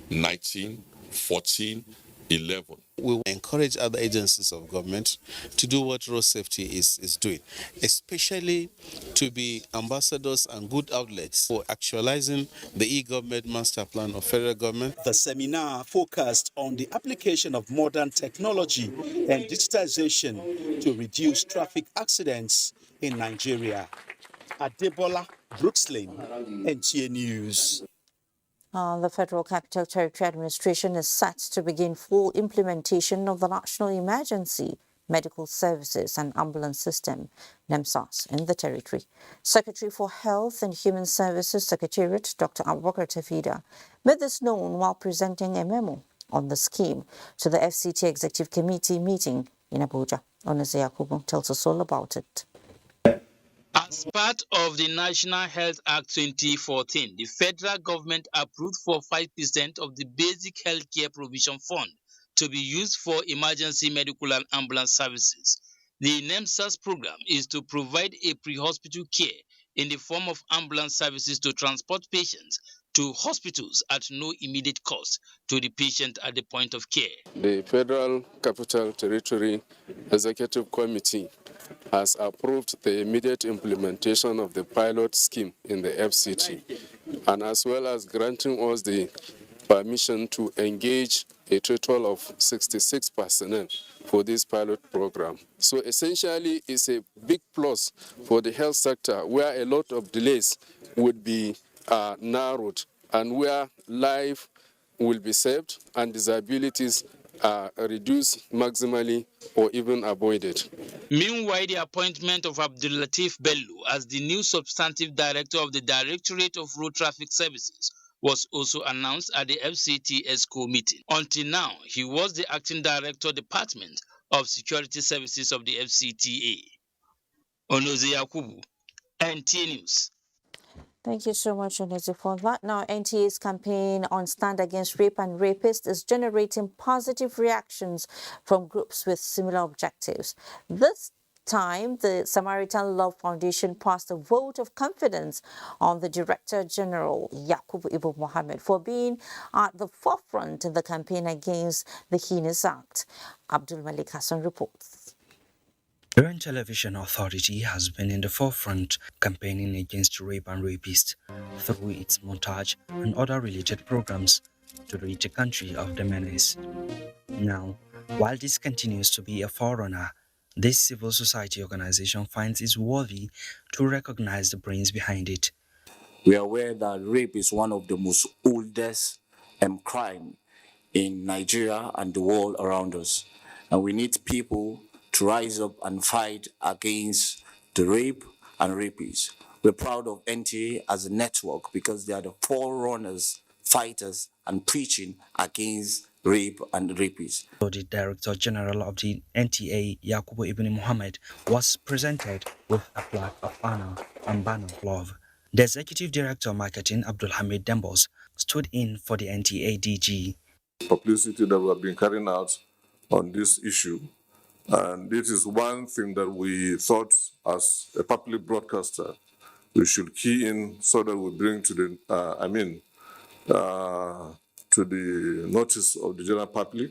19, 14, 11. We will encourage other agencies of government to do what road safety is doing, especially to be ambassadors and good outlets for actualizing the e-government master plan of federal government. The seminar focused on the application of modern technology and digitization to reduce traffic accidents in Nigeria. Adebola Brooksling, NTA News. The Federal Capital Territory Administration is set to begin full implementation of the National Emergency Medical Services and Ambulance System, NEMSAS, in the territory. Secretary for Health and Human Services Secretariat, Dr. Abubakar Tafida, made this known while presenting a memo on the scheme to the FCT Executive Committee meeting in Abuja. Onaze Yakubu tells us all about it. As part of the National Health Act 2014, the federal government approved for 5% of the Basic Healthcare Provision Fund to be used for emergency medical and ambulance services. The NEMSAS program is to provide a pre-hospital care in the form of ambulance services to transport patients to hospitals at no immediate cost to the patient at the point of care. The Federal Capital Territory Executive Committee has approved the immediate implementation of the pilot scheme in the FCT, and as well as granting us the permission to engage a total of 66 personnel for this pilot program. So essentially, it's a big plus for the health sector where a lot of delays would be narrowed and where life will be saved and disabilities are reduced maximally or even avoided. Meanwhile, the appointment of Abdul-Latif Bello as the new substantive director of the Directorate of Road Traffic Services was also announced at the FCT ESCO meeting. Until now, he was the acting director Department of Security Services of the FCTA. Onoze Yakubu, NTA News. Thank you so much, Onezi, for that. Now, NTA's campaign on Stand Against Rape and Rapists is generating positive reactions from groups with similar objectives. This time, the Samaritan Love Foundation passed a vote of confidence on the Director General, Yakubu Ibu Mohammed, for being at the forefront in the campaign against the heinous act. Abdul Malik Hassan reports. Nigerian Television Authority has been in the forefront campaigning against rape and rapists through its montage and other related programs to rid the country of the menace. Now, while this continues to be a forerunner, this civil society organization finds it worthy to recognize the brains behind it. We are aware that rape is one of the most oldest crime in Nigeria and the world around us. And we need people to rise up and fight against the rape and rapists. We're proud of NTA as a network because they are the forerunners, fighters, and preaching against rape and rapists. So the Director General of the NTA, Yakubu Ibn Muhammad, was presented with a plaque of honor and banner of love. The Executive Director Marketing, Abdul Hamid Dembos, stood in for the NTA DG. Publicity that we have been carrying out on this issue. And this is one thing that we thought as a public broadcaster we should key in so that we bring to the, to the notice of the general public.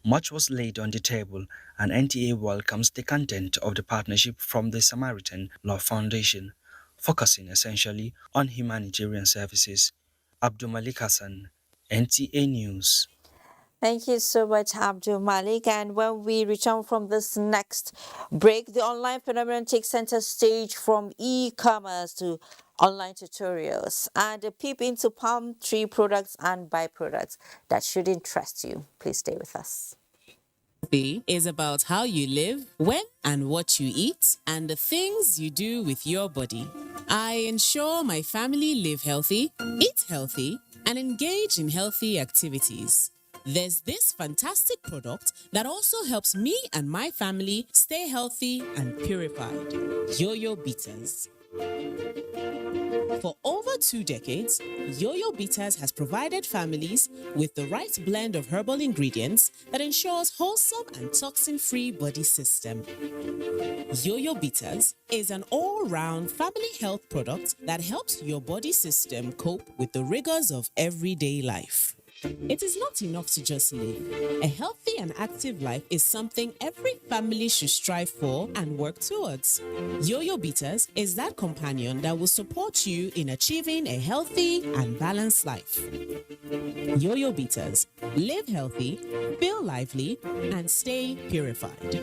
Much was laid on the table, and NTA welcomes the content of the partnership from the Samaritan Love Foundation, focusing essentially on humanitarian services. Abdul Malik Hassan, NTA News. Thank you so much, Abdul Malik. And when we return from this next break, the online phenomenon takes center stage from e-commerce to online tutorials and a peep into palm tree products and byproducts that should interest you. Please stay with us. Is about how you live, when and what you eat, and the things you do with your body. I ensure my family live healthy, eat healthy, and engage in healthy activities. There's this fantastic product that also helps me and my family stay healthy and purified. Yo-Yo Bitters. For over 2 decades, Yo-Yo Bitters has provided families with the right blend of herbal ingredients that ensures wholesome and toxin-free body system. Yo-Yo Bitters is an all-round family health product that helps your body system cope with the rigors of everyday life. It is not enough to just live. A healthy and active life is something every family should strive for and work towards. Yo-Yo Bitters is that companion that will support you in achieving a healthy and balanced life. Yo-Yo Bitters. Live healthy, feel lively, and stay purified.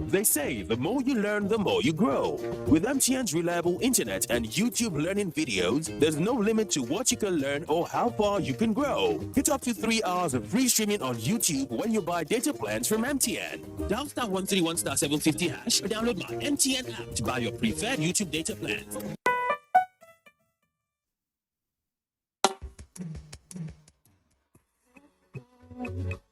They say the more you learn, the more you grow. With MTN's reliable internet and YouTube learning videos, there's no limit to what you can learn or how far you can grow. Get up to 3 hours of free streaming on YouTube when you buy data plans from MTN. Dial *131*750# or download my MTN app to buy your preferred YouTube data plan. What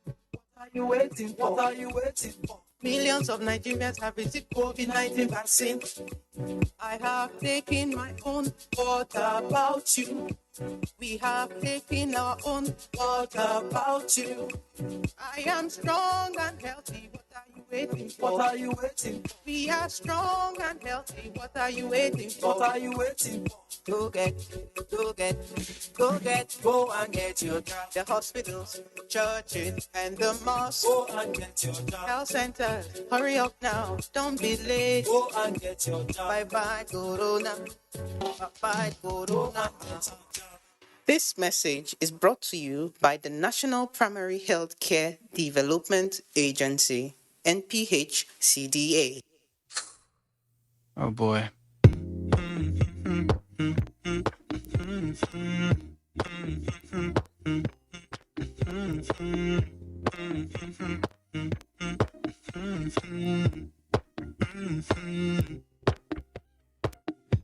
are you waiting for? What are you waiting for? Millions of Nigerians have received COVID-19 vaccine. I have taken my own. What about you? We have taken our own. What about you? I am strong and healthy. What are you waiting for? What are you waiting for? We are strong and healthy. What are you waiting for? What are you waiting for? Go get, go get, go get, go and get your job. The hospitals, churches, and the mosques. Go and get your job. Health centers, hurry up now. Don't be late. Go and get your job. Bye bye, Corona. Bye bye, Corona. This message is brought to you by the National Primary Healthcare Development Agency, NPHCDA. Oh boy.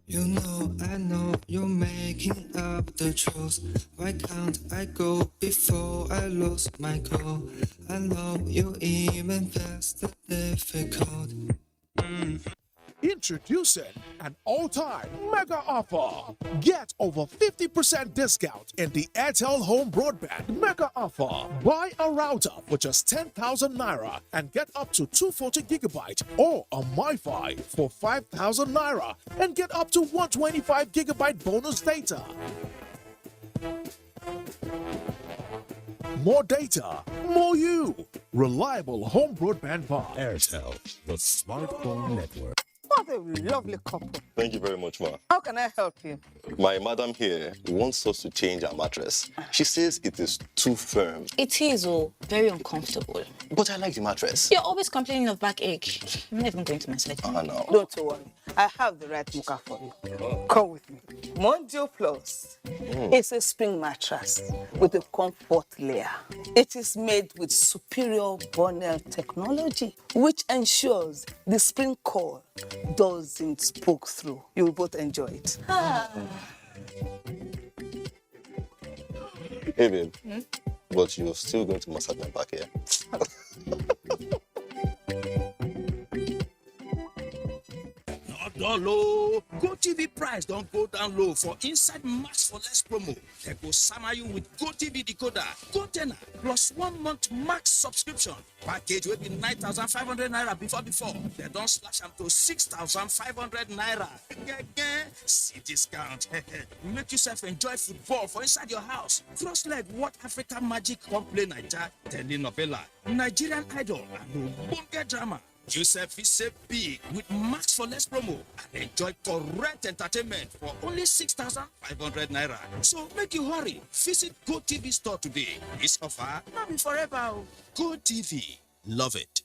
You know, I know you're making up the truth. Why can't I go before I lose my cool? I know you even passed the difficult. Introducing an all-time mega offer. Get over 50% discount in the Airtel Home Broadband mega offer. Buy a router for just 10,000 naira and get up to 240 gigabyte or a MiFi for 5,000 naira and get up to 125 gigabyte bonus data. More data, more you. Reliable home broadband bar. Airtel, the smartphone network. What a lovely couple. Thank you very much, Ma. How can I help you? My madam here wants us to change our mattress. She says it is too firm. It is, very uncomfortable. But I like the mattress. You're always complaining of backache. I'm not even going to massage you. No. Don't worry. I have the right muka for you. Come with me. Mondio Plus. It's a spring mattress with a comfort layer. It is made with superior Bonnell technology, which ensures the spring core doesn't poke through. You will both enjoy it. Hey, babe. But you're still going to massage my back here. Not low. GoTV price don't go down low for inside Max for Less promo. They go summer you with GoTV decoder, GoTenna, plus 1 month max subscription. Package will be 9,500 naira before. They don't slash them to 6,500 naira. See discount. Make yourself enjoy football for inside your house. Cross leg, what Africa Magic come play Niger, telenovela, Nigerian Idol, and Bunga drama. Joseph is a big with Max for Less promo and enjoy correct entertainment for only 6,500 naira. So make you hurry. Visit GoTV store today. This offer not be forever. GoTV. Love it.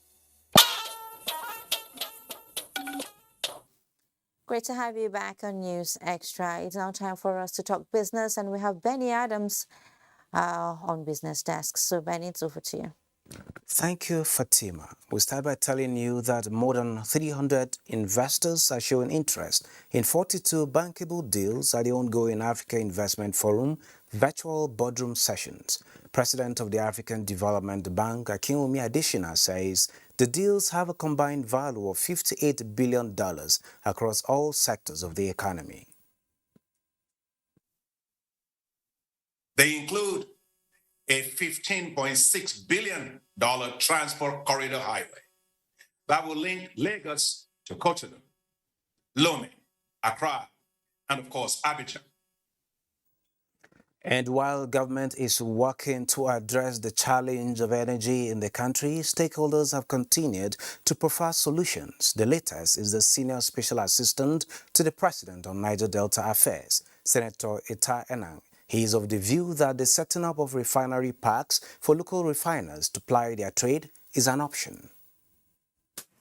Great to have you back on News Extra. It's now time for us to talk business, and we have Benny Adams on Business Desk. So Benny, it's over to you. Thank you, Fatima. We start by telling you that more than 300 investors are showing interest in 42 bankable deals at the ongoing Africa Investment Forum virtual boardroom sessions. President of the African Development Bank, Akinwumi Adesina, says the deals have a combined value of $58 billion across all sectors of the economy. They include a $15.6 billion transport corridor highway that will link Lagos to Cotonou, Lomé, Accra, and of course, Abuja. And while government is working to address the challenge of energy in the country, stakeholders have continued to prefer solutions. The latest is the Senior Special Assistant to the President on Niger Delta Affairs, Senator Etta Enang. He is of the view that the setting up of refinery parks for local refiners to ply their trade is an option.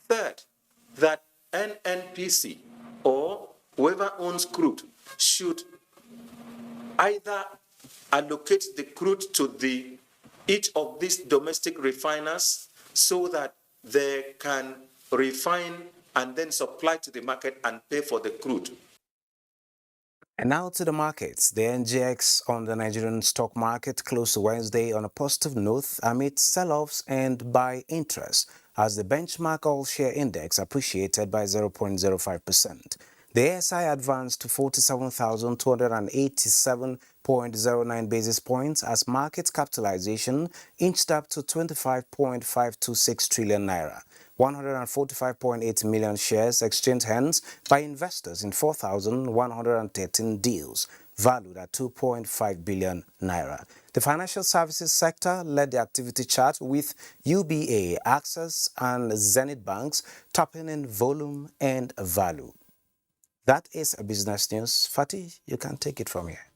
Third, that NNPC or whoever owns crude should either allocate the crude to each of these domestic refiners so that they can refine and then supply to the market and pay for the crude. And now to the markets. The NGX on the Nigerian stock market closed Wednesday on a positive note amid sell-offs and buy interest as the benchmark all-share index appreciated by 0.05%. The ASI advanced to 47,287.09 basis points as market capitalization inched up to 25.526 trillion naira. 145.8 million shares exchanged hands by investors in 4,113 deals, valued at 2.5 billion naira. The financial services sector led the activity chart with UBA, Access and Zenith Banks topping in volume and value. That is a business news. Fatih, you can take it from here.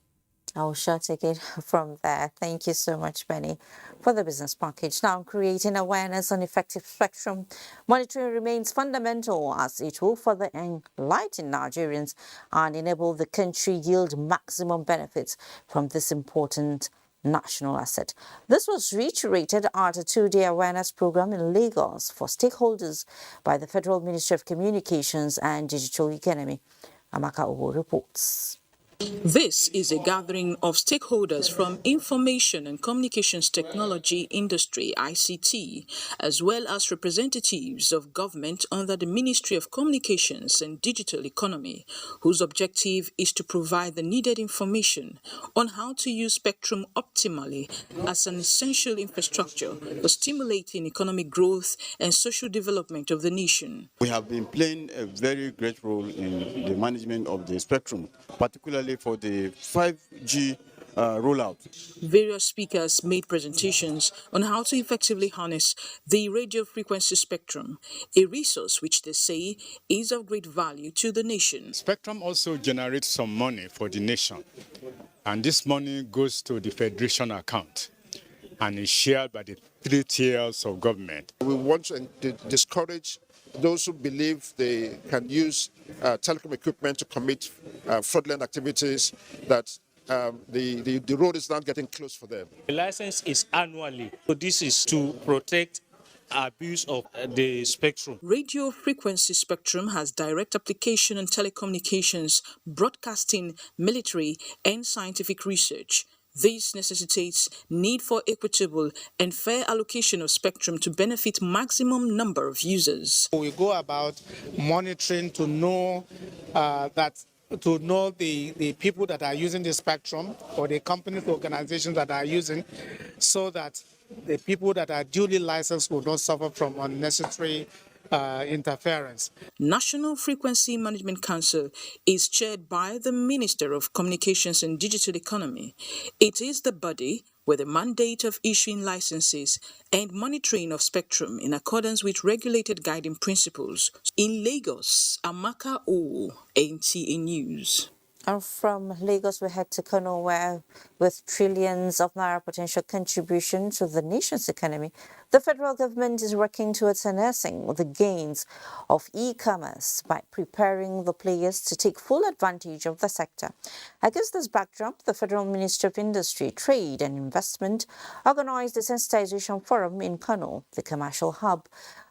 I will sure take it from there. Thank you so much, Benny, for the business package. Now, creating awareness on effective spectrum monitoring remains fundamental as it will further enlighten Nigerians and enable the country yield maximum benefits from this important national asset. This was reiterated at a two-day awareness program in Lagos for stakeholders by the Federal Ministry of Communications and Digital Economy. Amaka Owo reports. This is a gathering of stakeholders from information and communications technology industry, ICT, as well as representatives of government under the Ministry of Communications and Digital Economy, whose objective is to provide the needed information on how to use spectrum optimally as an essential infrastructure for stimulating economic growth and social development of the nation. We have been playing a very great role in the management of the spectrum, particularly for the 5G rollout. Various speakers made presentations on how to effectively harness the radio frequency spectrum, a resource which they say is of great value to the nation. Spectrum also generates some money for the nation, and this money goes to the federation account and is shared by the 3 tiers of government. We want to discourage those who believe they can use telecom equipment to commit fraudulent activities, that the road is not getting closed for them. The license is annually, so this is to protect abuse of the spectrum. Radio frequency spectrum has direct application in telecommunications, broadcasting, military, and scientific research. This necessitates need for equitable and fair allocation of spectrum to benefit maximum number of users. We go about monitoring to know the people that are using the spectrum, or the companies, organizations that are using, so that the people that are duly licensed will not suffer from unnecessary interference. National Frequency Management Council is chaired by the Minister of Communications and Digital Economy. It is the body with the mandate of issuing licenses and monitoring of spectrum in accordance with regulated guiding principles. In Lagos, Amaka O, NTA News. And from Lagos, we head to Kano, where with trillions of naira potential contribution to the nation's economy, the federal government is working towards harnessing the gains of e-commerce by preparing the players to take full advantage of the sector. Against this backdrop, the Federal Ministry of Industry, Trade and Investment organized a sensitization forum in Kano, the commercial hub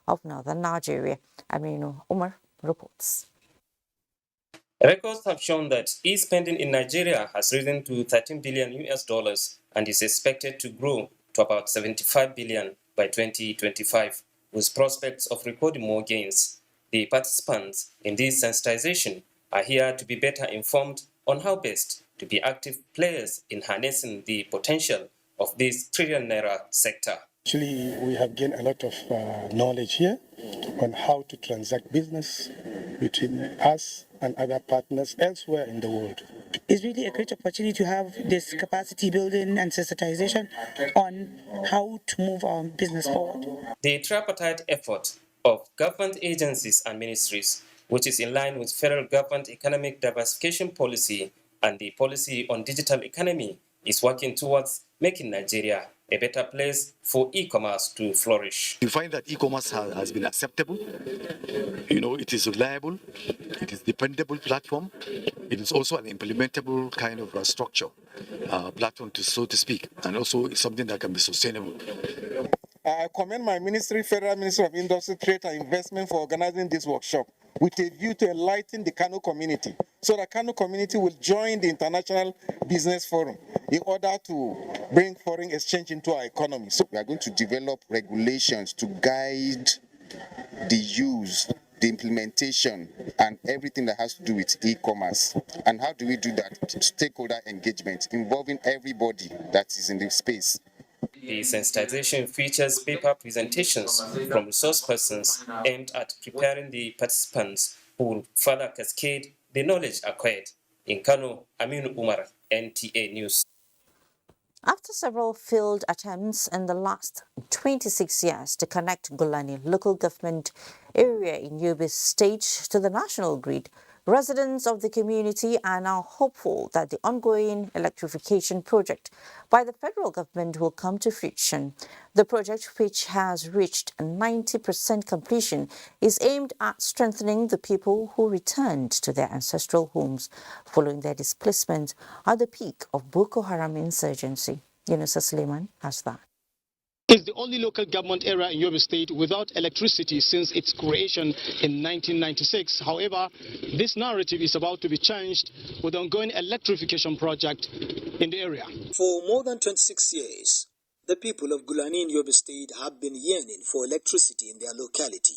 of northern Nigeria. Aminu Umar reports. Records have shown that e-spending in Nigeria has risen to $13 billion and is expected to grow to about $75 billion by 2025, with prospects of recording more gains. The participants in this sensitization are here to be better informed on how best to be active players in harnessing the potential of this trillion naira sector. Actually, we have gained a lot of knowledge here on how to transact business between us and other partners elsewhere in the world. It's really a great opportunity to have this capacity building and sensitization on how to move our business forward. The tripartite effort of government agencies and ministries, which is in line with federal government economic diversification policy and the policy on digital economy, is working towards making Nigeria a better place for e-commerce to flourish. You find that e-commerce has been acceptable. It is reliable, it is dependable platform. It is also an implementable kind of structure, platform, so to speak, and also it's something that can be sustainable. I commend my ministry, Federal Ministry of Industry, Trade and Investment, for organizing this workshop with a view to enlighten the Kano community, so the Kano community will join the International Business Forum in order to bring foreign exchange into our economy. So we are going to develop regulations to guide the use the implementation and everything that has to do with e-commerce. And how do we do that? Stakeholder engagement, involving everybody that is in the space. The sensitization features paper presentations from resource persons aimed at preparing the participants who will further cascade the knowledge acquired. In Kano, Aminu Umar, NTA News. After several failed attempts in the last 26 years to connect Gulani local government area in Yobe State to the national grid, residents of the community are now hopeful that the ongoing electrification project by the federal government will come to fruition. The project, which has reached 90% completion, is aimed at strengthening the people who returned to their ancestral homes following their displacement at the peak of Boko Haram insurgency. Yunusa Suleiman has that. It's the only local government area in Yobe State without electricity since its creation in 1996. However, this narrative is about to be changed with the ongoing electrification project in the area. For more than 26 years, the people of Gulani in Yobe State have been yearning for electricity in their locality,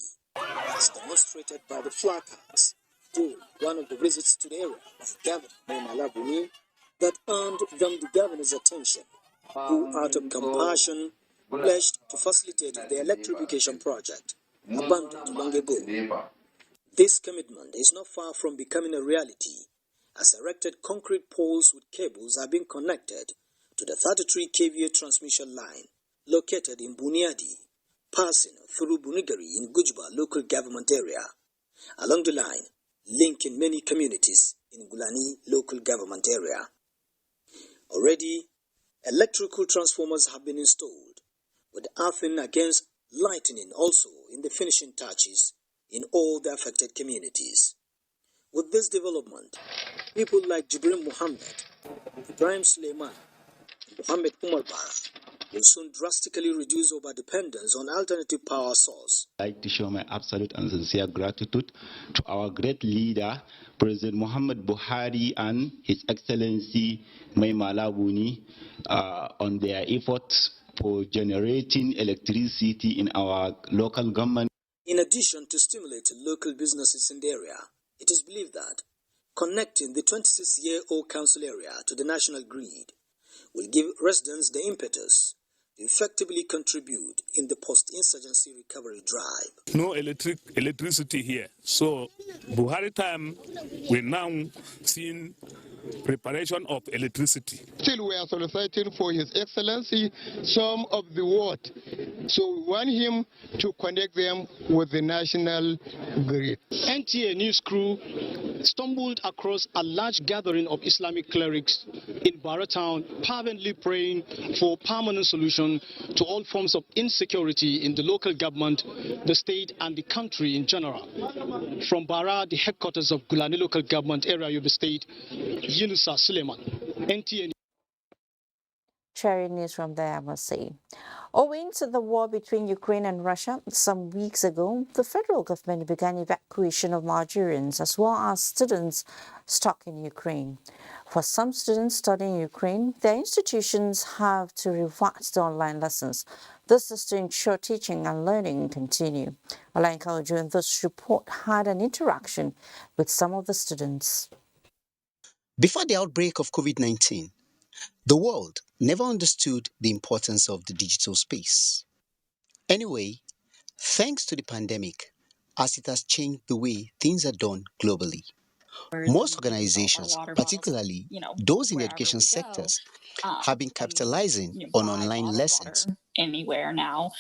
as demonstrated by the placards during one of the visits to the area of Governor Malabuni that earned them the governor's attention, who, out of compassion, pledged to facilitate the electrification project abandoned long ago. This commitment is not far from becoming a reality, as erected concrete poles with cables are being connected to the 33 kVA transmission line located in Buniadi, passing through Bunigari in Gujba local government area, along the line linking many communities in Gulani local government area. Already, electrical transformers have been installed, with earthing against lightning also in the finishing touches in all the affected communities. With this development, people like Jibril Muhammad, Ibrahim Suleiman, and Muhammad Umar Bara will soon drastically reduce our dependence on alternative power source. I'd like to show my absolute and sincere gratitude to our great leader, President Muhammad Buhari and His Excellency Mai Malabuni on their efforts for generating electricity in our local government. In addition to stimulating local businesses in the area, it is believed that connecting the 26-year-old council area to the national grid will give residents the impetus to effectively contribute in the post-insurgency recovery drive. No electricity here. So Buhari time, we're now seeing preparation of electricity. Still, we are soliciting for His Excellency some of the ward. So we want him to connect them with the national grid. NTA news crew stumbled across a large gathering of Islamic clerics in Bara town, fervently praying for permanent solution to all forms of insecurity in the local government, the state and the country in general. From Bara, the headquarters of Gulani local government area of the state, Yunusa Suleiman, NTA. Sharing news from there, I must say. Owing to the war between Ukraine and Russia, some weeks ago, the federal government began evacuation of Nigerians as well as students stuck in Ukraine. For some students studying in Ukraine, their institutions have to revert to online lessons. This is to ensure teaching and learning continue. Alain Kaujo in this report had an interaction with some of the students. Before the outbreak of COVID-19, the world never understood the importance of the digital space. Anyway, thanks to the pandemic, as it has changed the way things are done globally. Most organizations, particularly those in the education sectors, have been capitalizing on online lessons. Anywhere now,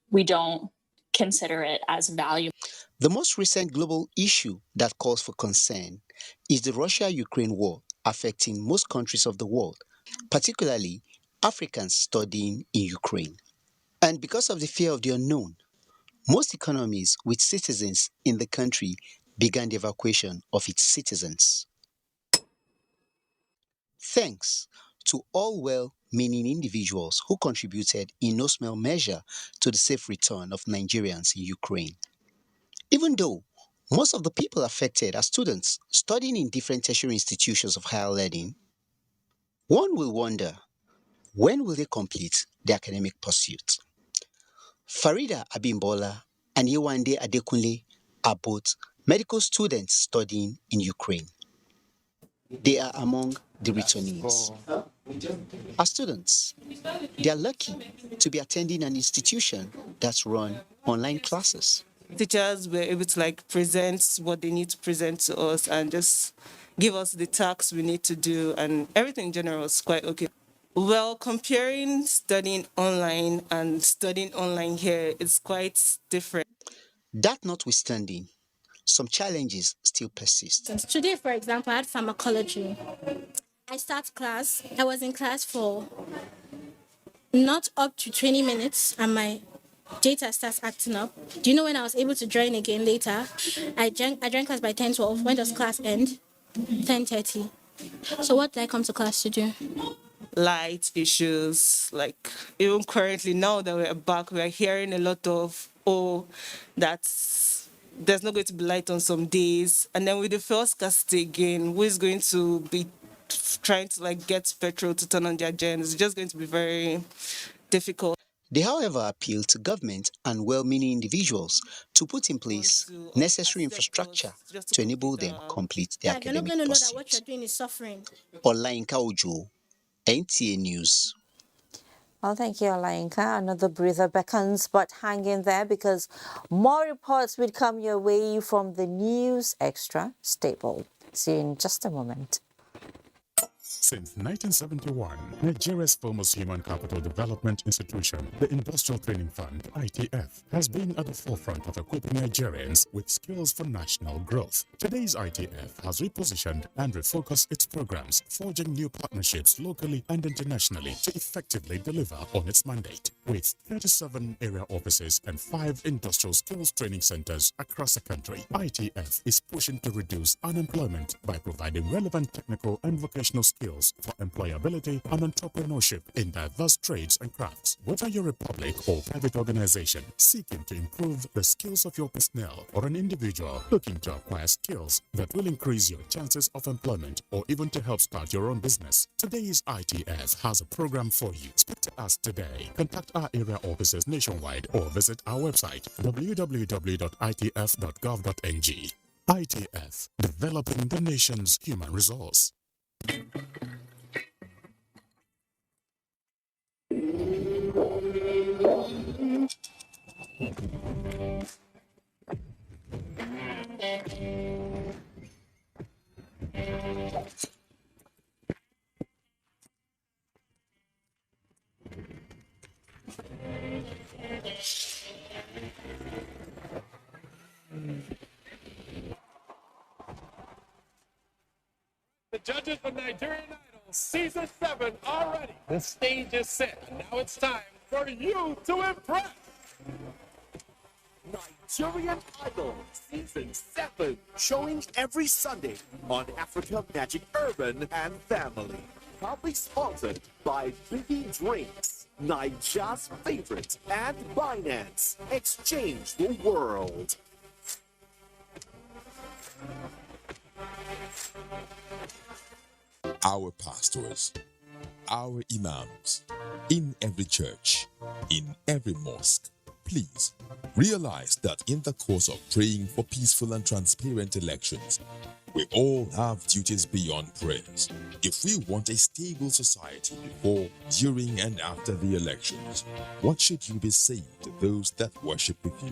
we don't consider it as valuable. The most recent global issue that calls for concern is the Russia-Ukraine war affecting most countries of the world, particularly Africans studying in Ukraine. And because of the fear of the unknown, most economies with citizens in the country began the evacuation of its citizens. Thanks to all well-meaning individuals who contributed in no small measure to the safe return of Nigerians in Ukraine. Even though most of the people affected are students studying in different tertiary institutions of higher learning, one will wonder, when will they complete their academic pursuits? Farida Abimbola and Yewande Adekunle are both medical students studying in Ukraine. They are among the returnees. As students, they are lucky to be attending an institution that's run online classes. Teachers were able to present what they need to present to us and just give us the tasks we need to do, and everything in general was quite okay. Well, comparing studying online and studying online here is quite different. That notwithstanding, some challenges still persist. Today, for example, I had pharmacology. I was in class for not up to 20 minutes and my data starts acting up. Do you know when I was able to join again later? I joined class by 10:12. When does class end? 10:30. So what did I come to class to do? Light issues, even currently now that we're back, we're hearing a lot of, there's not going to be light on some days. And then with the fuel scarcity again, who is going to be trying to get petrol to turn on their gens? It's just going to be very difficult. They, however, appeal to government and well-meaning individuals to put in place necessary infrastructure to enable them complete their academic You're not going to know pursuits. that what you're doing is suffering. Olainka Ojo, NTA News. Well, thank you, Alainka. Another breather beckons, but hang in there because more reports will come your way from the News Extra stable. See you in just a moment. Since 1971, Nigeria's foremost human capital development institution, the Industrial Training Fund, ITF, has been at the forefront of equipping Nigerians with skills for national growth. Today's ITF has repositioned and refocused its programs, forging new partnerships locally and internationally to effectively deliver on its mandate. With 37 area offices and 5 industrial skills training centers across the country, ITF is pushing to reduce unemployment by providing relevant technical and vocational skills for employability and entrepreneurship in diverse trades and crafts. Whether you're a public or private organization seeking to improve the skills of your personnel or an individual looking to acquire skills that will increase your chances of employment or even to help start your own business, today's ITF has a program for you. Speak to us today. Contact our area offices nationwide or visit our website www.itf.gov.ng. ITF, developing the nation's human resource. The judges of Nigerian Idol Season 7 are ready. The stage is set, and now it's time for you to impress. Nigerian Idol Season 7, showing every Sunday on Africa Magic Urban and Family. Proudly sponsored by Biggie Drinks, Nigeria's favorite, and Binance. Exchange the world. Our pastors, our imams, in every church, in every mosque, please realize that in the course of praying for peaceful and transparent elections, we all have duties beyond prayers. If we want a stable society before, during, and after the elections, what should you be saying to those that worship with you?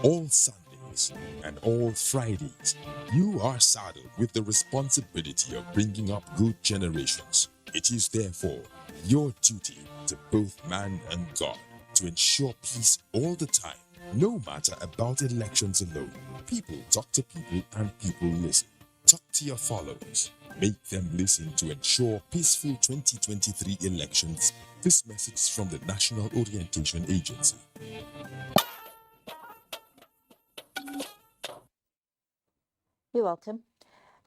All Sundays and all Fridays, you are saddled with the responsibility of bringing up good generations. It is therefore your duty to both man and God to ensure peace all the time, no matter about elections alone. People talk to people and people listen. Talk to your followers. Make them listen to ensure peaceful 2023 elections. This message from the National Orientation Agency. You're welcome.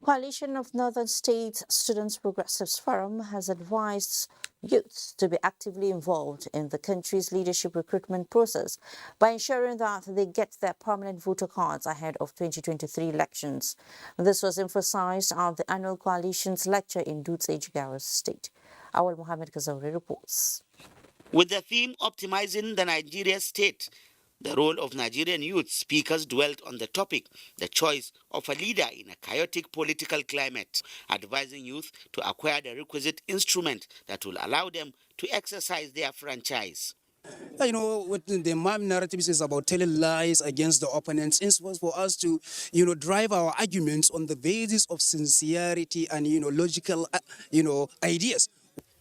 Coalition of Northern States Students Progressives Forum has advised youths to be actively involved in the country's leadership recruitment process by ensuring that they get their permanent voter cards ahead of 2023 elections. This was emphasized at the annual coalition's lecture in Dutse, Jigawa State. Awal Mohammed Kazauri reports. With the theme optimizing the Nigeria state, The role of Nigerian youth speakers dwelt on the topic, the choice of a leader in a chaotic political climate, advising youth to acquire the requisite instrument that will allow them to exercise their franchise. You know, what the MAM narratives is about telling lies against the opponents. It's for us to, drive our arguments on the basis of sincerity and, logical, ideas.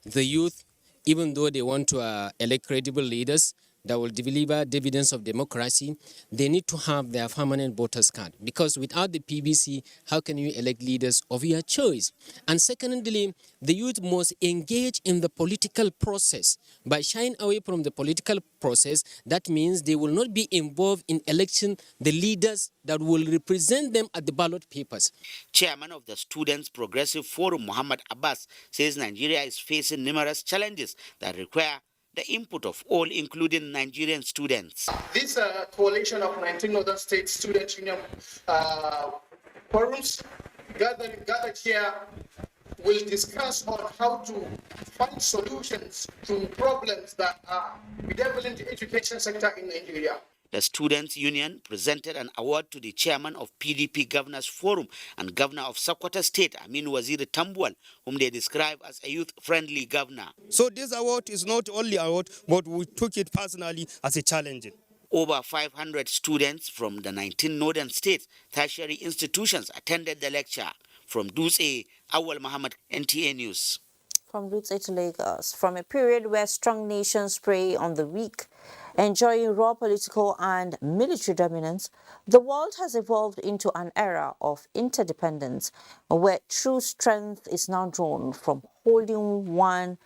The youth, even though they want to elect credible leaders that will deliver dividends of democracy, they need to have their permanent voters card, because without the PVC, how can you elect leaders of your choice? And secondly, the youth must engage in the political process. By shying away from the political process, that means they will not be involved in election the leaders that will represent them at the ballot papers. Chairman of the Students' Progressive Forum, Muhammad Abbas, says Nigeria is facing numerous challenges that require the input of all, including Nigerian students. This coalition of 19 northern states student union forums gathered here will discuss on how to find solutions to problems that are bedeviling the education sector in Nigeria. The Students' Union presented an award to the chairman of PDP Governors Forum and governor of Sokoto State, Amin Waziri Tambuwal, whom they describe as a youth-friendly governor. So this award is not only an award, but we took it personally as a challenge. Over 500 students from the 19 northern states tertiary institutions attended the lecture. From Dutse, Awal Muhammad, NTA News. From Dutse to Lagos, from a period where strong nations prey on the weak, enjoying raw political and military dominance, the world has evolved into an era of interdependence where true strength is now drawn from holding one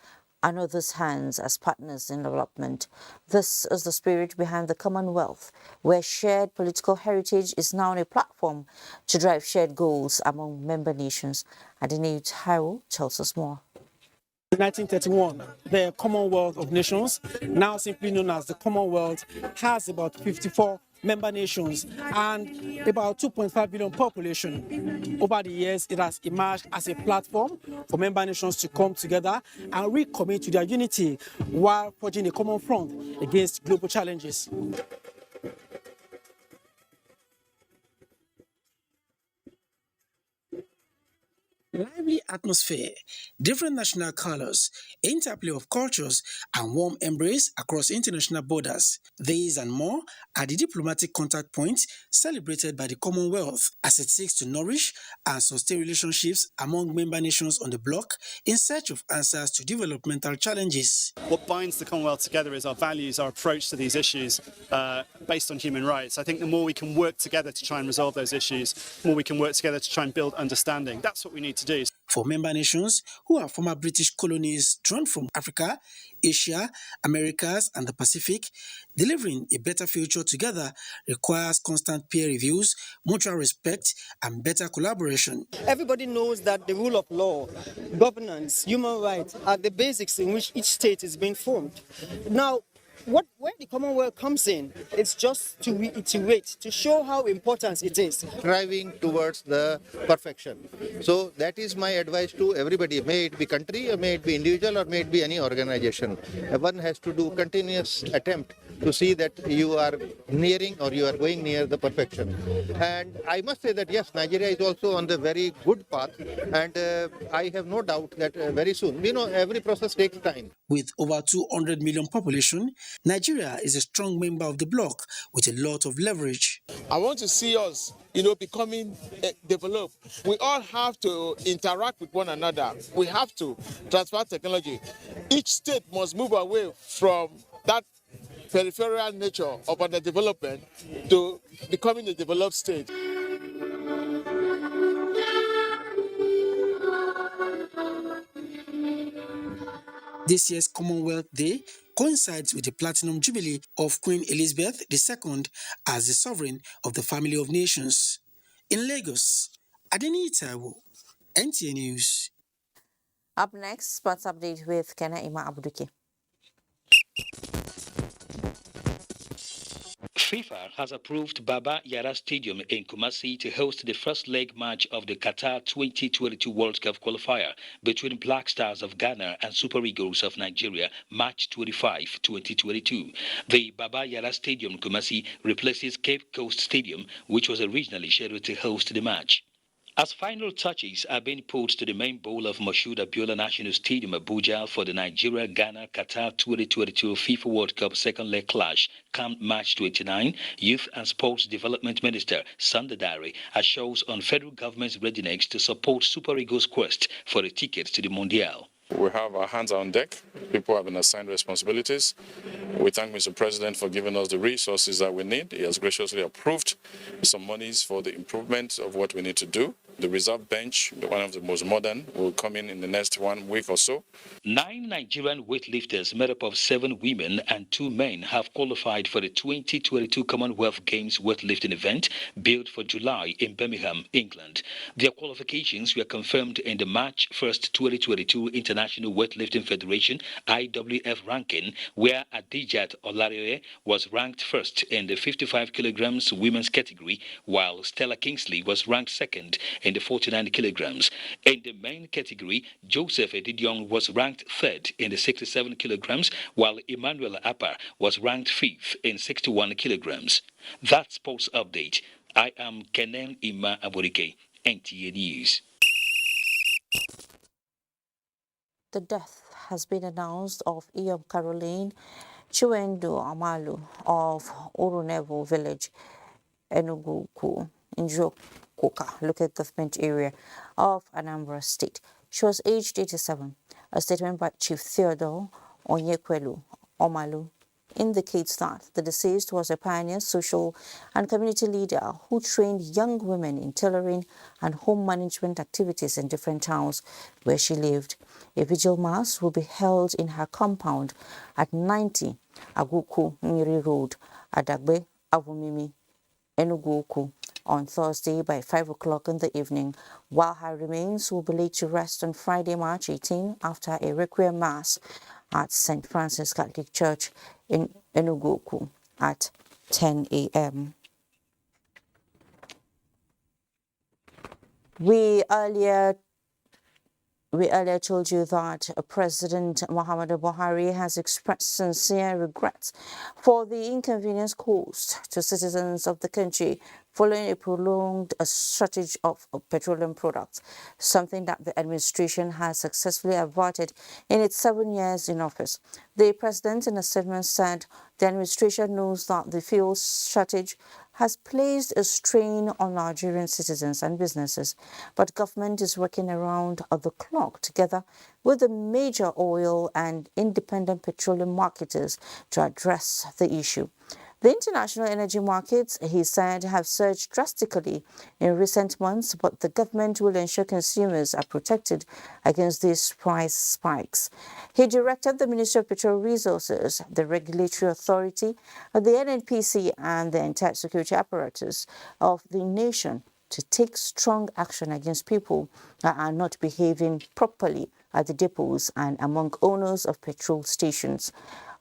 another's hands as partners in development. This is the spirit behind the Commonwealth, where shared political heritage is now a platform to drive shared goals among member nations. Adine Taiwo tells us more. In 1931, the Commonwealth of Nations, now simply known as the Commonwealth, has about 54 member nations and about 2.5 billion population. Over the years, it has emerged as a platform for member nations to come together and recommit to their unity while forging a common front against global challenges. Lively atmosphere, different national colors, interplay of cultures, and warm embrace across international borders. These and more are the diplomatic contact points celebrated by the Commonwealth as it seeks to nourish and sustain relationships among member nations on the bloc in search of answers to developmental challenges. What binds the Commonwealth together is our values, our approach to these issues based on human rights. I think the more we can work together to try and resolve those issues, the more we can work together to try and build understanding. That's what we need to do. For member nations who are former British colonies drawn from Africa, Asia, Americas, and the Pacific, delivering a better future together requires constant peer reviews, mutual respect, and better collaboration. Everybody knows that the rule of law, governance, human rights are the basics in which each state is being formed. Now, where the Commonwealth comes in, it's just to reiterate, to show how important it is. Driving towards the perfection. So that is my advice to everybody, may it be country, or may it be individual, or may it be any organization. One has to do continuous attempt to see that you are nearing or you are going near the perfection. And I must say that yes, Nigeria is also on the very good path, and I have no doubt that very soon, every process takes time. With over 200 million population, Nigeria is a strong member of the bloc with a lot of leverage. I want to see us, becoming developed. We all have to interact with one another. We have to transfer technology. Each state must move away from that peripheral nature of underdevelopment to becoming a developed state. This year's Commonwealth Day coincides with the Platinum Jubilee of Queen Elizabeth II as the sovereign of the family of nations. In Lagos, Adeni Taiwo, NTA News. Up next, sports update with Kena Ima Abuduke. FIFA has approved Baba Yara Stadium in Kumasi to host the first leg match of the Qatar 2022 World Cup qualifier between Black Stars of Ghana and Super Eagles of Nigeria, March 25, 2022. The Baba Yara Stadium Kumasi replaces Cape Coast Stadium, which was originally scheduled to host the match. As final touches are being put to the main bowl of Moshood Abiola National Stadium, Abuja, for the Nigeria-Ghana-Qatar 2022 FIFA World Cup second leg clash, come March 29, Youth and Sports Development Minister Sunday Dare assures on federal government's readiness to support Super Eagles' quest for a ticket to the Mondial. We have our hands on deck. People have been assigned responsibilities. We thank Mr. President for giving us the resources that we need. He has graciously approved some monies for the improvement of what we need to do. The reserve bench, one of the most modern, will come in the next 1 week or so. 9 Nigerian weightlifters made up of 7 women and 2 men have qualified for the 2022 Commonwealth Games weightlifting event billed for July in Birmingham, England. Their qualifications were confirmed in the March 1st, 2022 International Weightlifting Federation IWF ranking, where Adijat Olarioye was ranked first in the 55 kilograms women's category, while Stella Kingsley was ranked second in the 49 kilograms. In the main category, Joseph Edidion was ranked third in the 67 kilograms, while Emmanuel Appa was ranked fifth in 61 kilograms. That's Sports Update. I am Kenen Ima Aborike, NTA News. The death has been announced of Iyom Caroline Chiwendu Amalu of Urunevo village, Enugu, in Jokoka, local government area of Anambra State. She was aged 87. A statement by Chief Theodore Onyekwelu Omalu indicates that the deceased was a pioneer social and community leader who trained young women in tailoring and home management activities in different towns where she lived. A vigil mass will be held in her compound at 90 Aguku Miri Road, Adagbe, Avumimi, Enugu on Thursday by 5 o'clock in the evening, while her remains will be laid to rest on Friday, March 18, after a requiem mass at St. Francis Catholic Church in Enugu at 10 a.m. We earlier told you that President Muhammadu Buhari has expressed sincere regrets for the inconvenience caused to citizens of the country following a prolonged shortage of petroleum products, something that the administration has successfully averted in its 7 years in office. The president, in a statement, said the administration knows that the fuel shortage has placed a strain on Nigerian citizens and businesses, but government is working around the clock together with the major oil and independent petroleum marketers to address the issue. The international energy markets, he said, have surged drastically in recent months, but the government will ensure consumers are protected against these price spikes. He directed the Ministry of Petroleum Resources, the Regulatory Authority, the NNPC, and the entire security apparatus of the nation to take strong action against people that are not behaving properly at the depots and among owners of petrol stations.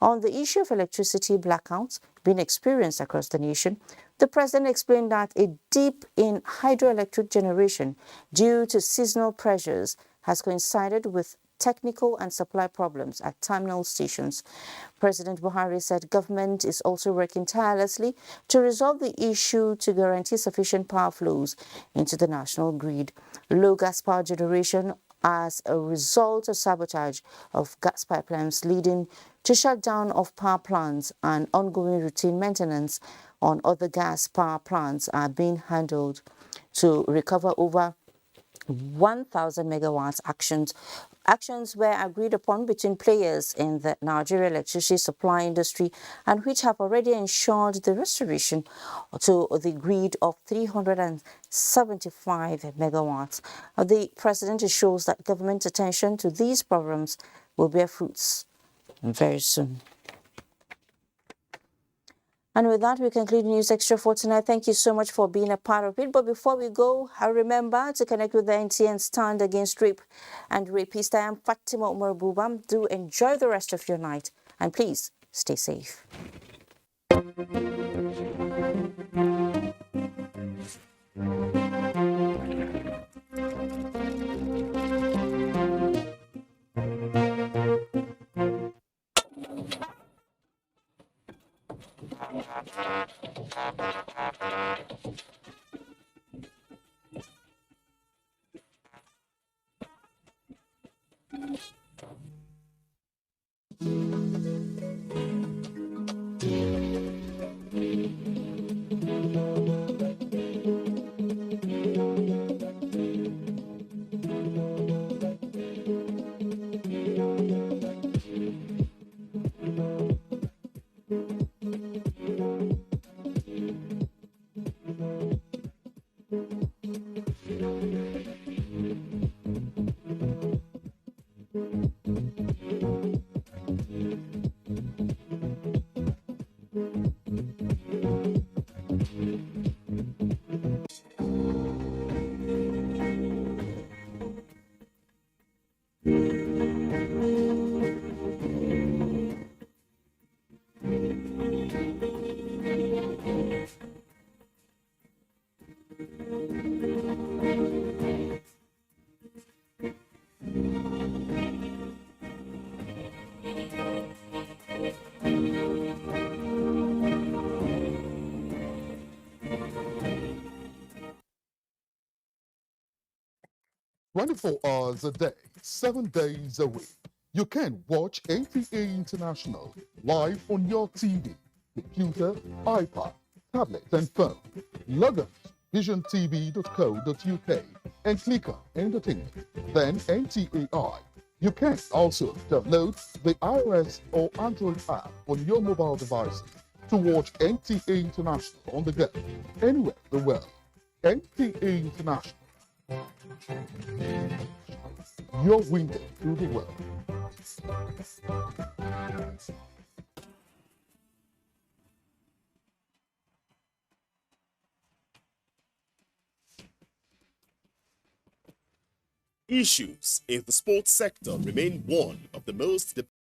On the issue of electricity blackouts being experienced across the nation, the president explained that a dip in hydroelectric generation due to seasonal pressures has coincided with technical and supply problems at terminal stations. President Buhari said government is also working tirelessly to resolve the issue to guarantee sufficient power flows into the national grid. Low gas power generation as a result of sabotage of gas pipelines leading to shutdown of power plants and ongoing routine maintenance on other gas power plants are being handled to recover over 1,000 megawatts. Actions were agreed upon between players in the Nigerian electricity supply industry and which have already ensured the restoration to the grid of 375 megawatts. The president assures that government attention to these problems will bear fruits very soon. And with that, we conclude News Extra for tonight. Thank you so much for being a part of it. But before we go, remember to connect with the NTA and stand against rape and rapists. I am Fatima Umar Bubam. Do enjoy the rest of your night. And please, stay safe. 24 hours a day, 7 days a week. You can watch NTA International live on your TV, computer, iPad, tablet, and phone. Log on to visiontv.co.uk and click on Entertainment, then NTAI. You can also download the iOS or Android app on your mobile devices to watch NTA International on the go, anywhere in the world. NTA International, your window through the world. Issues in the sports sector remain one of the most